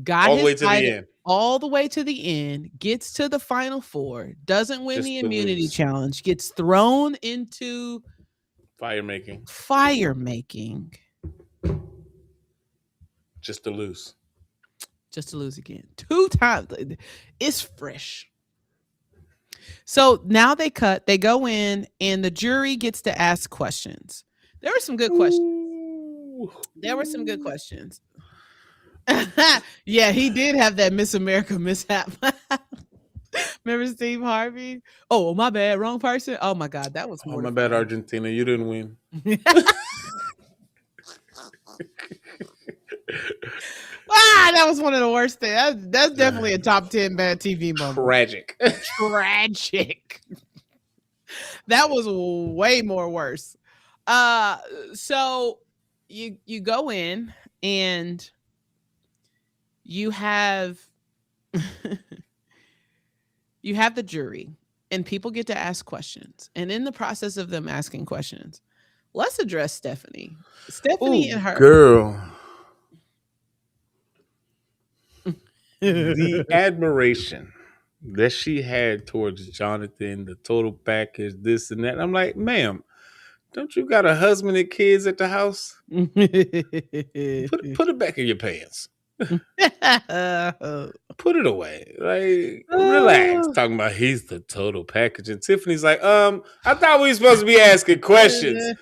got all the way to the end. All the way to the end, gets to the final 4, doesn't win the immunity challenge, gets thrown into fire making. just to lose. Just to lose again. 2 times. It's fresh. So now they go in, and the jury gets to ask questions. There were some good questions. Ooh. There were some good questions. Yeah, he did have that Miss America mishap. Remember Steve Harvey? Oh, my bad. Wrong person. Oh my God. That was Oh, my bad, mortifying. Argentina. You didn't win. That was one of the worst things. That's definitely a top 10 bad TV moment. Tragic. Tragic. That was way more worse. So you go in, and you have you have the jury, and people get to ask questions. And in the process of them asking questions, let's address Stephanie. Stephanie and her. Girl. The admiration that she had towards Jonathan, the total package, this and that. I'm like, ma'am, don't you got a husband and kids at the house? Put it back in your pants. Put it away. Like, relax. Talking about he's the total package. And Tiffany's like, I thought we were supposed to be asking questions.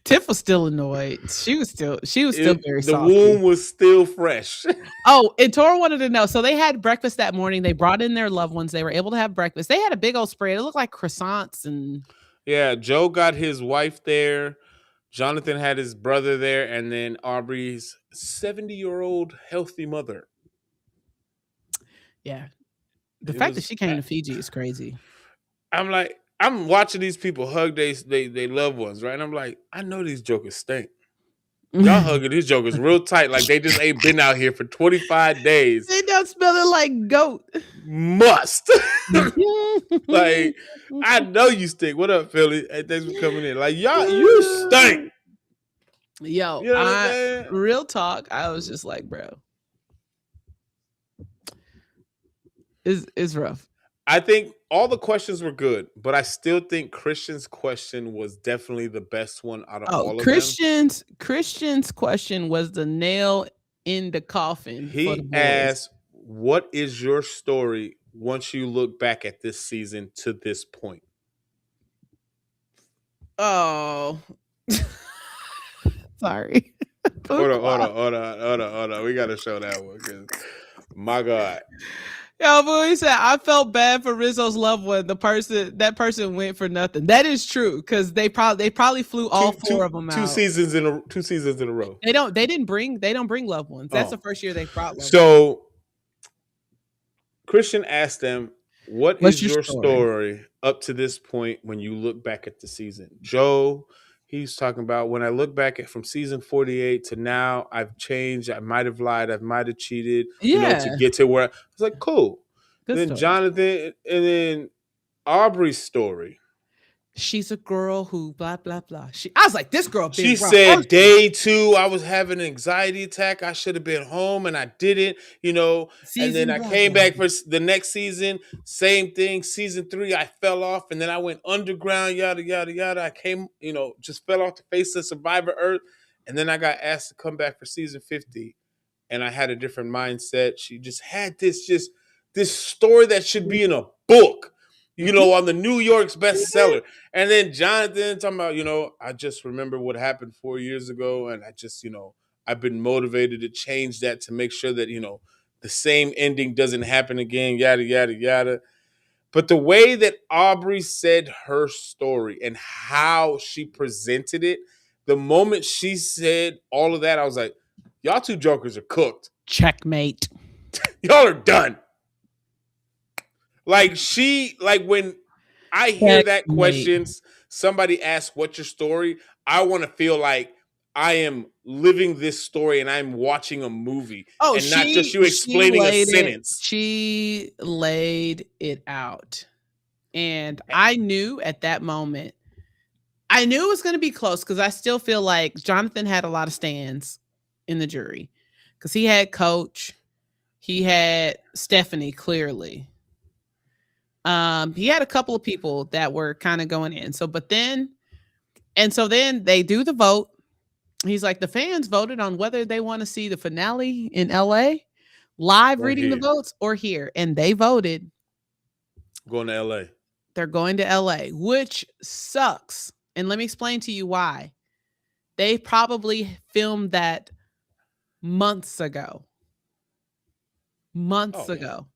Tiff was still annoyed. She was still very The salty. womb was still fresh. Oh, and Tora wanted to know. So they had breakfast that morning. They brought in their loved ones. They were able to have breakfast. They had a big old spread. It looked like croissants and Yeah, Joe got his wife there. Jonathan had his brother there, and then Aubrey's 70-year-old healthy mother. yeah. The fact that she came to Fiji is crazy. I'm like, I'm watching these people hug they loved ones, right? And I'm like, I know these jokers stink. Y'all hugging these jokers real tight, like they just ain't been out here for 25 days. They don't smell it like goat. Must. Like, I know you stink. What up, Philly? Hey, thanks for coming in. Like, y'all, you stink. Yo, You know what I'm saying? real talk. I was just like, bro, it's rough. I think all the questions were good, but I still think Christian's question was definitely the best one out of all of them. Christian's question was the nail in the coffin. For the He boys. asked, what is your story once you look back at this season to this point? Oh, sorry. Hold on. We got to show that one because, my God. Yo, but he said, I felt bad for Rizzo's loved one. That person went for nothing. That is true, because they probably flew all four of them out. 2 seasons in a row. They don't bring loved ones. That's the first year they brought loved ones. So Christian asked them, what is your story up to this point when you look back at the season? Joe, he's talking about, when I look back at from season 48 to now, I've changed. I might have lied. I might have cheated. To get to where I was like, cool. Good then story. Jonathan, and then Aubrey's story. She's a girl who blah blah blah. I was like, this girl. She said day 2, I was having an anxiety attack. I should have been home, and I didn't. And then I came back for the next season. Same thing. Season 3, I fell off, and then I went underground. Yada yada yada. I came, just fell off the face of Survivor Earth, and then I got asked to come back for season 50, and I had a different mindset. She just had this story that should be in a book. On the New York's bestseller. And then Jonathan talking about, I just remember what happened 4 years ago. And I just, I've been motivated to change that to make sure that, the same ending doesn't happen again, yada, yada, yada. But the way that Aubrey said her story and how she presented it, the moment she said all of that, I was like, y'all 2 jokers are cooked. Checkmate. Y'all are done. Like when I hear that questions, somebody asks, what's your story? I want to feel like I am living this story and I'm watching a movie and not just you explaining a sentence. She laid it out. And I knew at that moment, I knew it was going to be close, because I still feel like Jonathan had a lot of stands in the jury, because he had Coach, he had Stephanie, clearly. He had a couple of people that were kind of going in. So, but then And so then they do the vote. He's like, the fans voted on whether they want to see the finale in LA, live Or reading the here. votes, or here. And they voted Going to LA. they're going to LA, which sucks. And let me explain to you why. They probably filmed that months ago. Months Oh, yeah. ago.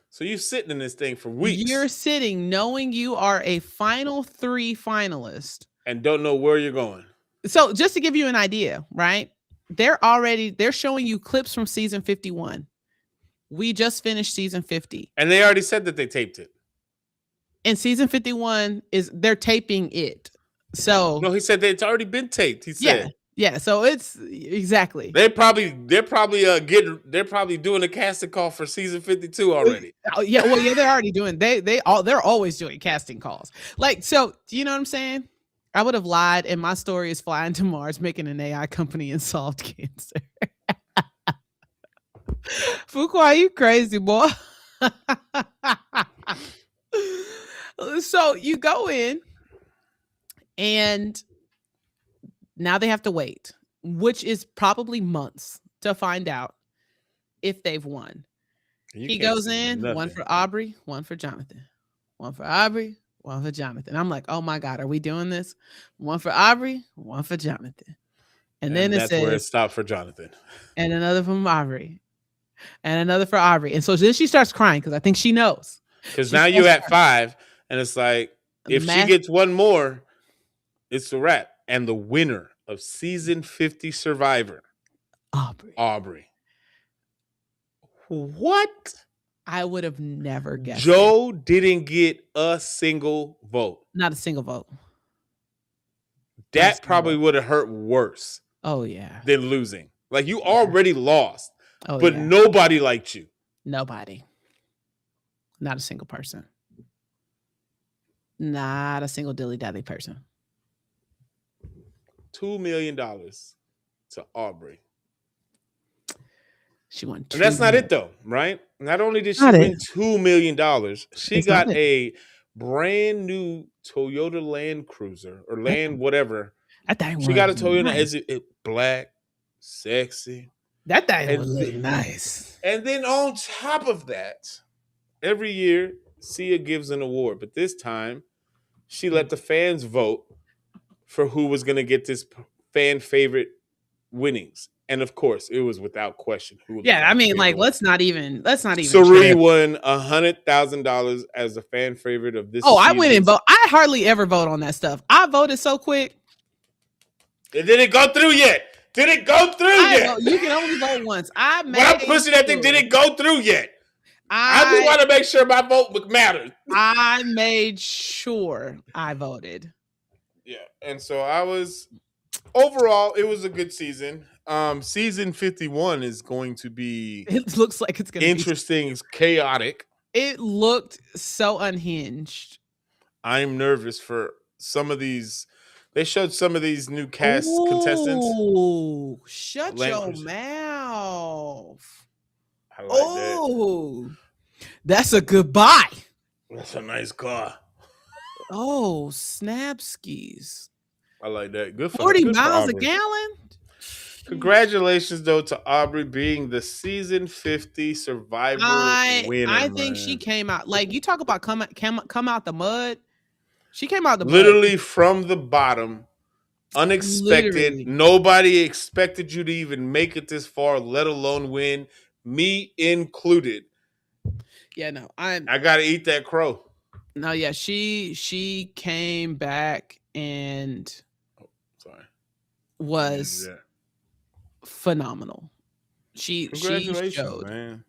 So you sitting in this thing for You're weeks sitting knowing you are a final 3 finalist. and don't know where you're going. So just to give you an idea, right? They're showing you clips from season 51. We just finished season 50. And they already said that they taped it. And season 51 they're taping it. So No, he said that it's already been taped. He yeah. said. Yeah, so it's exactly. They're probably doing a casting call for season 52 already. Oh, yeah, well, yeah, they're already doing. They're always doing casting calls. Like, so, do you know what I'm saying? I would have lied, and my story is flying to Mars, making an AI company, and solved cancer. Fuqua, you crazy boy. So you go in, and now they have to wait, which is probably months to find out if they've won. He goes in, one for Aubrey, one for Jonathan. One for Aubrey, one for Jonathan. I'm like, oh my God, are we doing this? One for Aubrey, one for Jonathan. And then that's it where it says, stopped for Jonathan. and another from Aubrey, and another for Aubrey. And so then she starts crying because I think she knows. Because now you're at 5, and it's like, if she gets one more, it's a wrap. And the winner of season 50 Survivor, Aubrey. What? I would have never guessed. Joe didn't get a single vote. Not a single vote. That probably would have hurt worse. Oh, yeah. Than losing. Like, you already lost. Oh, but yeah. Nobody liked you. Nobody. Not a single person. Not a single dilly-dally person. $2 million to Aubrey. She won. And that's not it, though, right? Not only did she win $2 million, she got a brand new Toyota Land Cruiser or Land whatever. She got a Toyota as black, sexy. That thing was really nice. And then on top of that, every year Sia gives an award, but this time she let the fans vote for who was going to get this fan favorite winnings. And of course, it was without question. Yeah, I mean, like, let's not even. Suri won $100,000 as the fan favorite of this. Oh, I went and vote. I hardly ever vote on that stuff. I voted so quick. It didn't go through yet. Didn't go through yet. You can only vote once. When I'm pushing that thing, didn't go through yet. I just want to make sure my vote matters. I made sure I voted. Yeah, and so I was. Overall, it was a good season. Season 51 is going to be. It looks like it's going to be interesting. It's chaotic. It looked so unhinged. I'm nervous for some of these. They showed some of these new cast contestants. Oh, shut your mouth. I like that. That's a good buy. That's a nice car. Oh, snapskis. I like that. Good for 40 miles a gallon. Congratulations, though, to Aubrey being the season 50 Survivor winner. I think she came out like you talk about come out the mud. She came out the literally mud. From the bottom, unexpected. Literally. Nobody expected you to even make it this far, let alone win. Me included. Yeah, no, I gotta eat that crow. No, yeah, she came back and was phenomenal. Congratulations, she showed, man.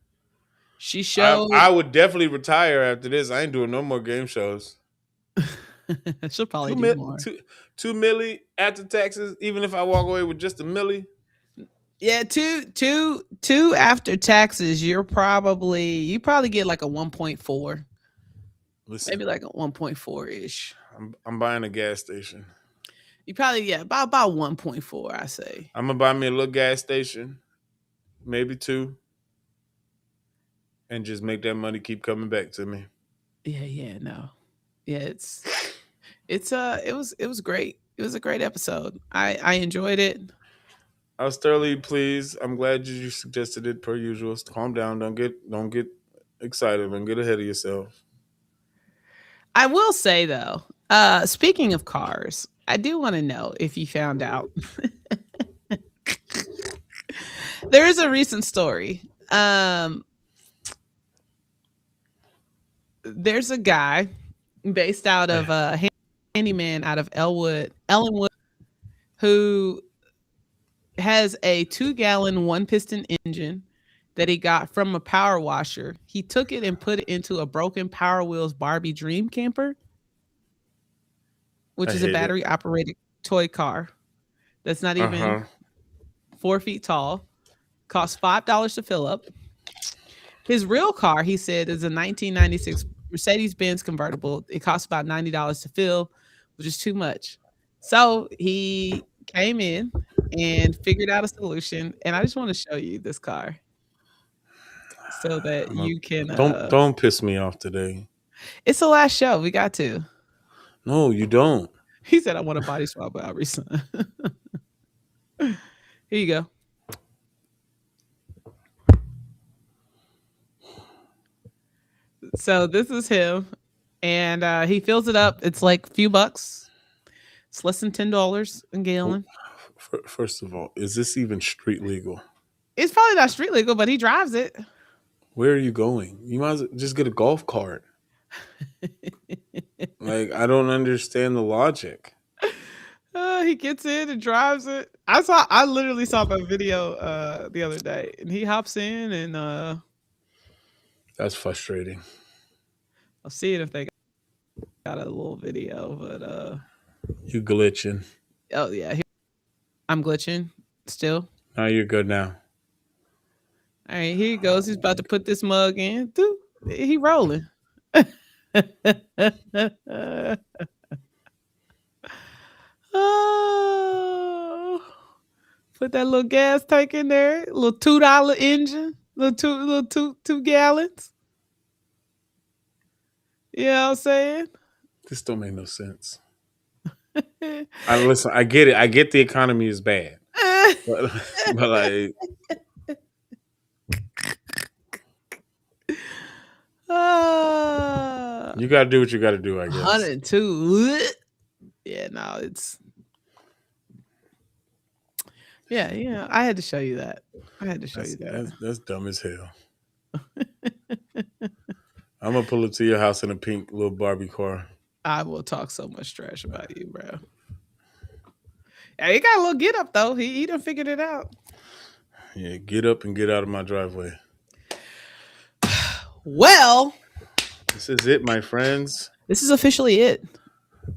She showed. I would definitely retire after this. I ain't doing no more game shows. She'll probably do more. $2 million after taxes, even if I walk away with just $1 million. Yeah, two after taxes. You probably get like a 1.4. Maybe like a 1.4 ish. I'm buying a gas station. You probably about 1.4. I say. I'm gonna buy me a little gas station, maybe 2, and just make that money keep coming back to me. Yeah, no, yeah. It was great. It It was a great episode. I enjoyed it. I was thoroughly pleased. I'm glad you suggested it per usual. Calm down. Don't get excited. Don't get ahead of yourself. I will say though, speaking of cars, I do want to know if you found out there is a recent story. There's a guy based out of handyman out of Ellenwood, who has a 2-gallon 1-piston engine that he got from a power washer. He took it and put it into a broken Power Wheels Barbie Dream Camper, which I is a hate it. battery operated toy car that's not Uh even huh. 4 feet tall. Costs $5 to fill up. His real car, he said, is a 1996 Mercedes Benz convertible. It costs about $90 to fill, which is too much. So he came in and figured out a solution. And I just want to show you this car so that you can. Don't piss me off today. It's the last show. We got to. No, you don't. He said, I want a body swap with Aubrey's son. Here you go. So this is him, and he fills it up. It's like a few bucks. It's less than $10 a gallon. First of all, is this even street legal? It's probably not street legal, but he drives it. Where are you going? You might as well just get a golf cart. Like, I don't understand the logic. He gets in and drives it. I literally saw that video the other day, and he hops in, and That's frustrating. I'll see it if they got a little video. But You glitching. oh yeah, I'm glitching still. Now you're good now. All right, here he goes. He's about to put this mug in. Doo. He rolling. Oh, put that little gas tank in there. Little $2 engine. Little two gallons. You know what I'm saying? This don't make no sense. Listen, I get it. I get the economy is bad, but, but like, you got to do what you got to do. I guess. 102. Yeah, no, it's. Yeah. I had to show you that. That's dumb as hell. I'm gonna pull up to your house in a pink little Barbie car. I will talk so much trash about you, bro. Yeah, he got a little get up though. He done figured it out. Yeah, get up and get out of my driveway. Well, this is it, my friends. This is officially it.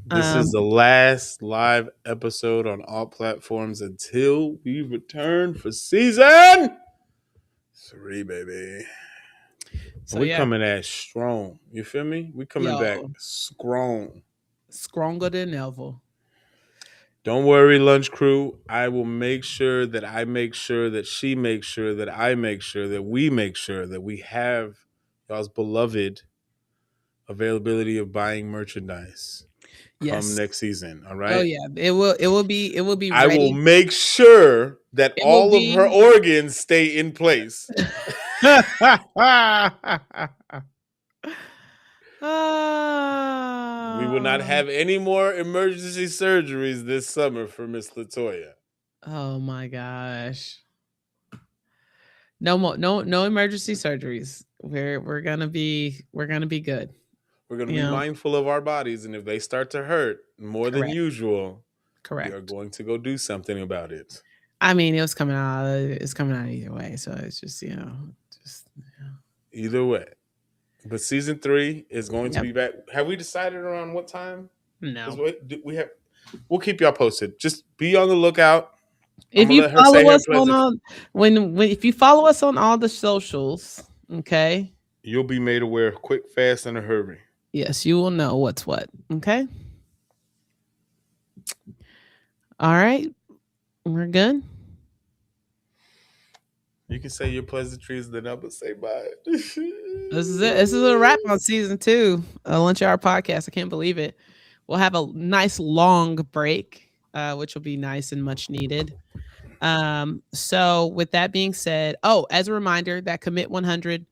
This is the last live episode on all platforms until we return for season 3, baby. So we coming at strong. You feel me? We coming back strong. Stronger than ever. Don't worry, lunch crew. I will make sure that I make sure that she makes sure that I make sure that we make sure that we have y'all's beloved availability of buying merchandise come next season. All right. Oh yeah. It will be ready. I will make sure that all of her organs stay in place. We will not have any more emergency surgeries this summer for Miss Latoya. Oh my gosh. No more, no emergency surgeries. We're gonna be good. We're gonna be mindful of our bodies, and if they start to hurt more than usual, we are going to go do something about it. I mean, it's coming out either way. So it's just either way. But season 3 is going to be back. Have we decided around what time? No. We'll keep y'all posted. Just be on the lookout. If you follow us if you follow us on all the socials, okay, you'll be made aware quick, fast, in a hurry. Yes, you will know what's what. Okay. All right. We're good. You can say your pleasantries, then I'm gonna say bye. This is it. This is a wrap on season 2 of Lunch Hour Podcast. I can't believe it. We'll have a nice long break which will be nice and much needed. So with that being said, as a reminder, that Commit 100,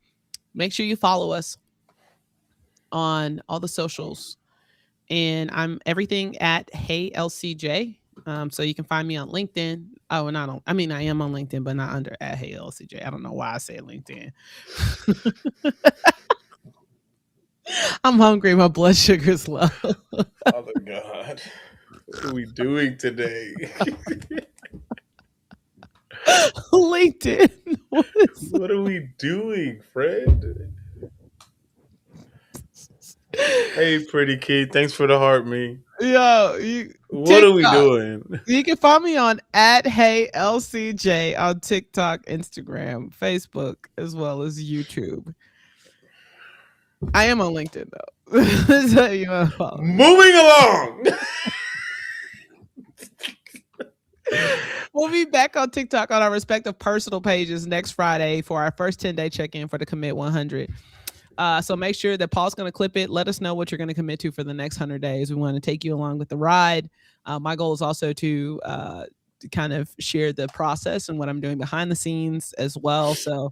make sure you follow us on all the socials. And I'm everything at Hey LCJ. So you can find me on LinkedIn. Oh, and I am on LinkedIn, but not under at Hey LCJ. I don't know why I said LinkedIn. I'm hungry. My blood sugar's low. Oh my God. What are we doing today? LinkedIn. What are we doing, Fred? Hey, pretty kid. Thanks for the heart, me. Yo, What are we doing? You can find me on at Hey LCJ on TikTok, Instagram, Facebook, as well as YouTube. I am on LinkedIn though. So you want to follow me. Moving along. We'll be back on TikTok on our respective personal pages next Friday for our first 10-day check-in for the Commit 100. So make sure that Paul's going to clip it. Let us know what you're going to commit to for the next 100 days. We want to take you along with the ride. My goal is also to kind of share the process and what I'm doing behind the scenes as well. So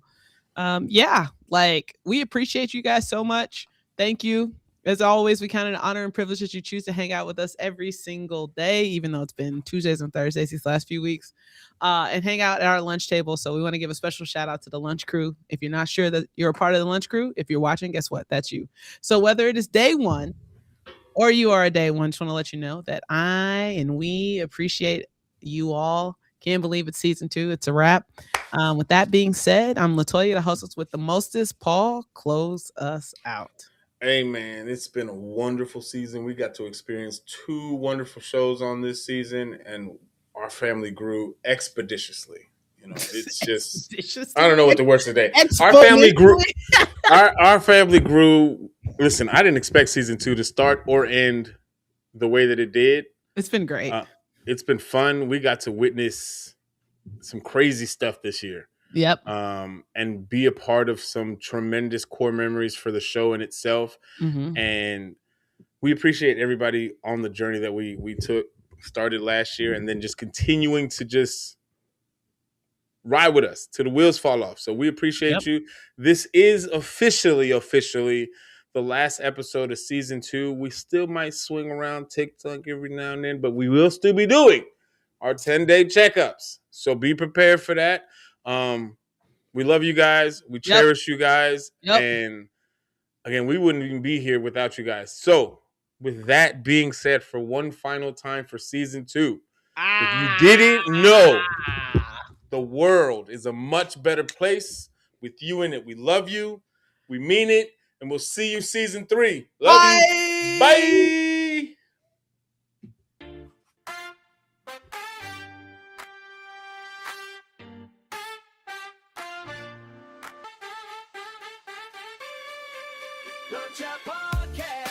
we appreciate you guys so much. Thank you. As always, we count it an honor and privilege that you choose to hang out with us every single day, even though it's been Tuesdays and Thursdays these last few weeks, and hang out at our lunch table. So we want to give a special shout out to the lunch crew. If you're not sure that you're a part of the lunch crew, if you're watching, guess what? That's you. So whether it is day one or you are a day one, just want to let you know that I and we appreciate you all. Can't believe it's season 2. It's a wrap. With that being said, I'm Latoya, the hostess with the mostest. Paul, close us out. Hey, man, it's been a wonderful season. We got to experience 2 wonderful shows on this season, and our family grew expeditiously. You know, it's just, I don't know what the words today. Our family grew. Our family grew. Listen, I didn't expect season 2 to start or end the way that it did. It's been great. It's been fun. We got to witness some crazy stuff this year. Yep. And be a part of some tremendous core memories for the show in itself. Mm-hmm. And we appreciate everybody on the journey that we started last year, and then just continuing to just ride with us till the wheels fall off. So we appreciate you. This is officially the last episode of season 2. We still might swing around TikTok every now and then, but we will still be doing our 10-day checkups. So be prepared for that. We love you guys. We cherish you guys. And again, we wouldn't even be here without you guys. So with that being said, for one final time for season 2, if you didn't know, the world is a much better place with you in it. We love you. We mean it. And we'll see you season 3. Love you. Bye. Lunch Hour Podcast.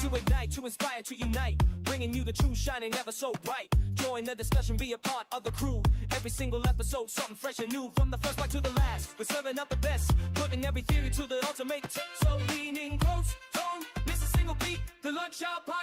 To ignite, to inspire, to unite, bringing you the true, shining, ever so bright. Join the discussion, be a part of the crew. Every single episode, something fresh and new. From the first bite to the last, we're serving up the best, putting every theory to the ultimate test. So lean in close, don't miss a single beat. The Lunch Hour Podcast.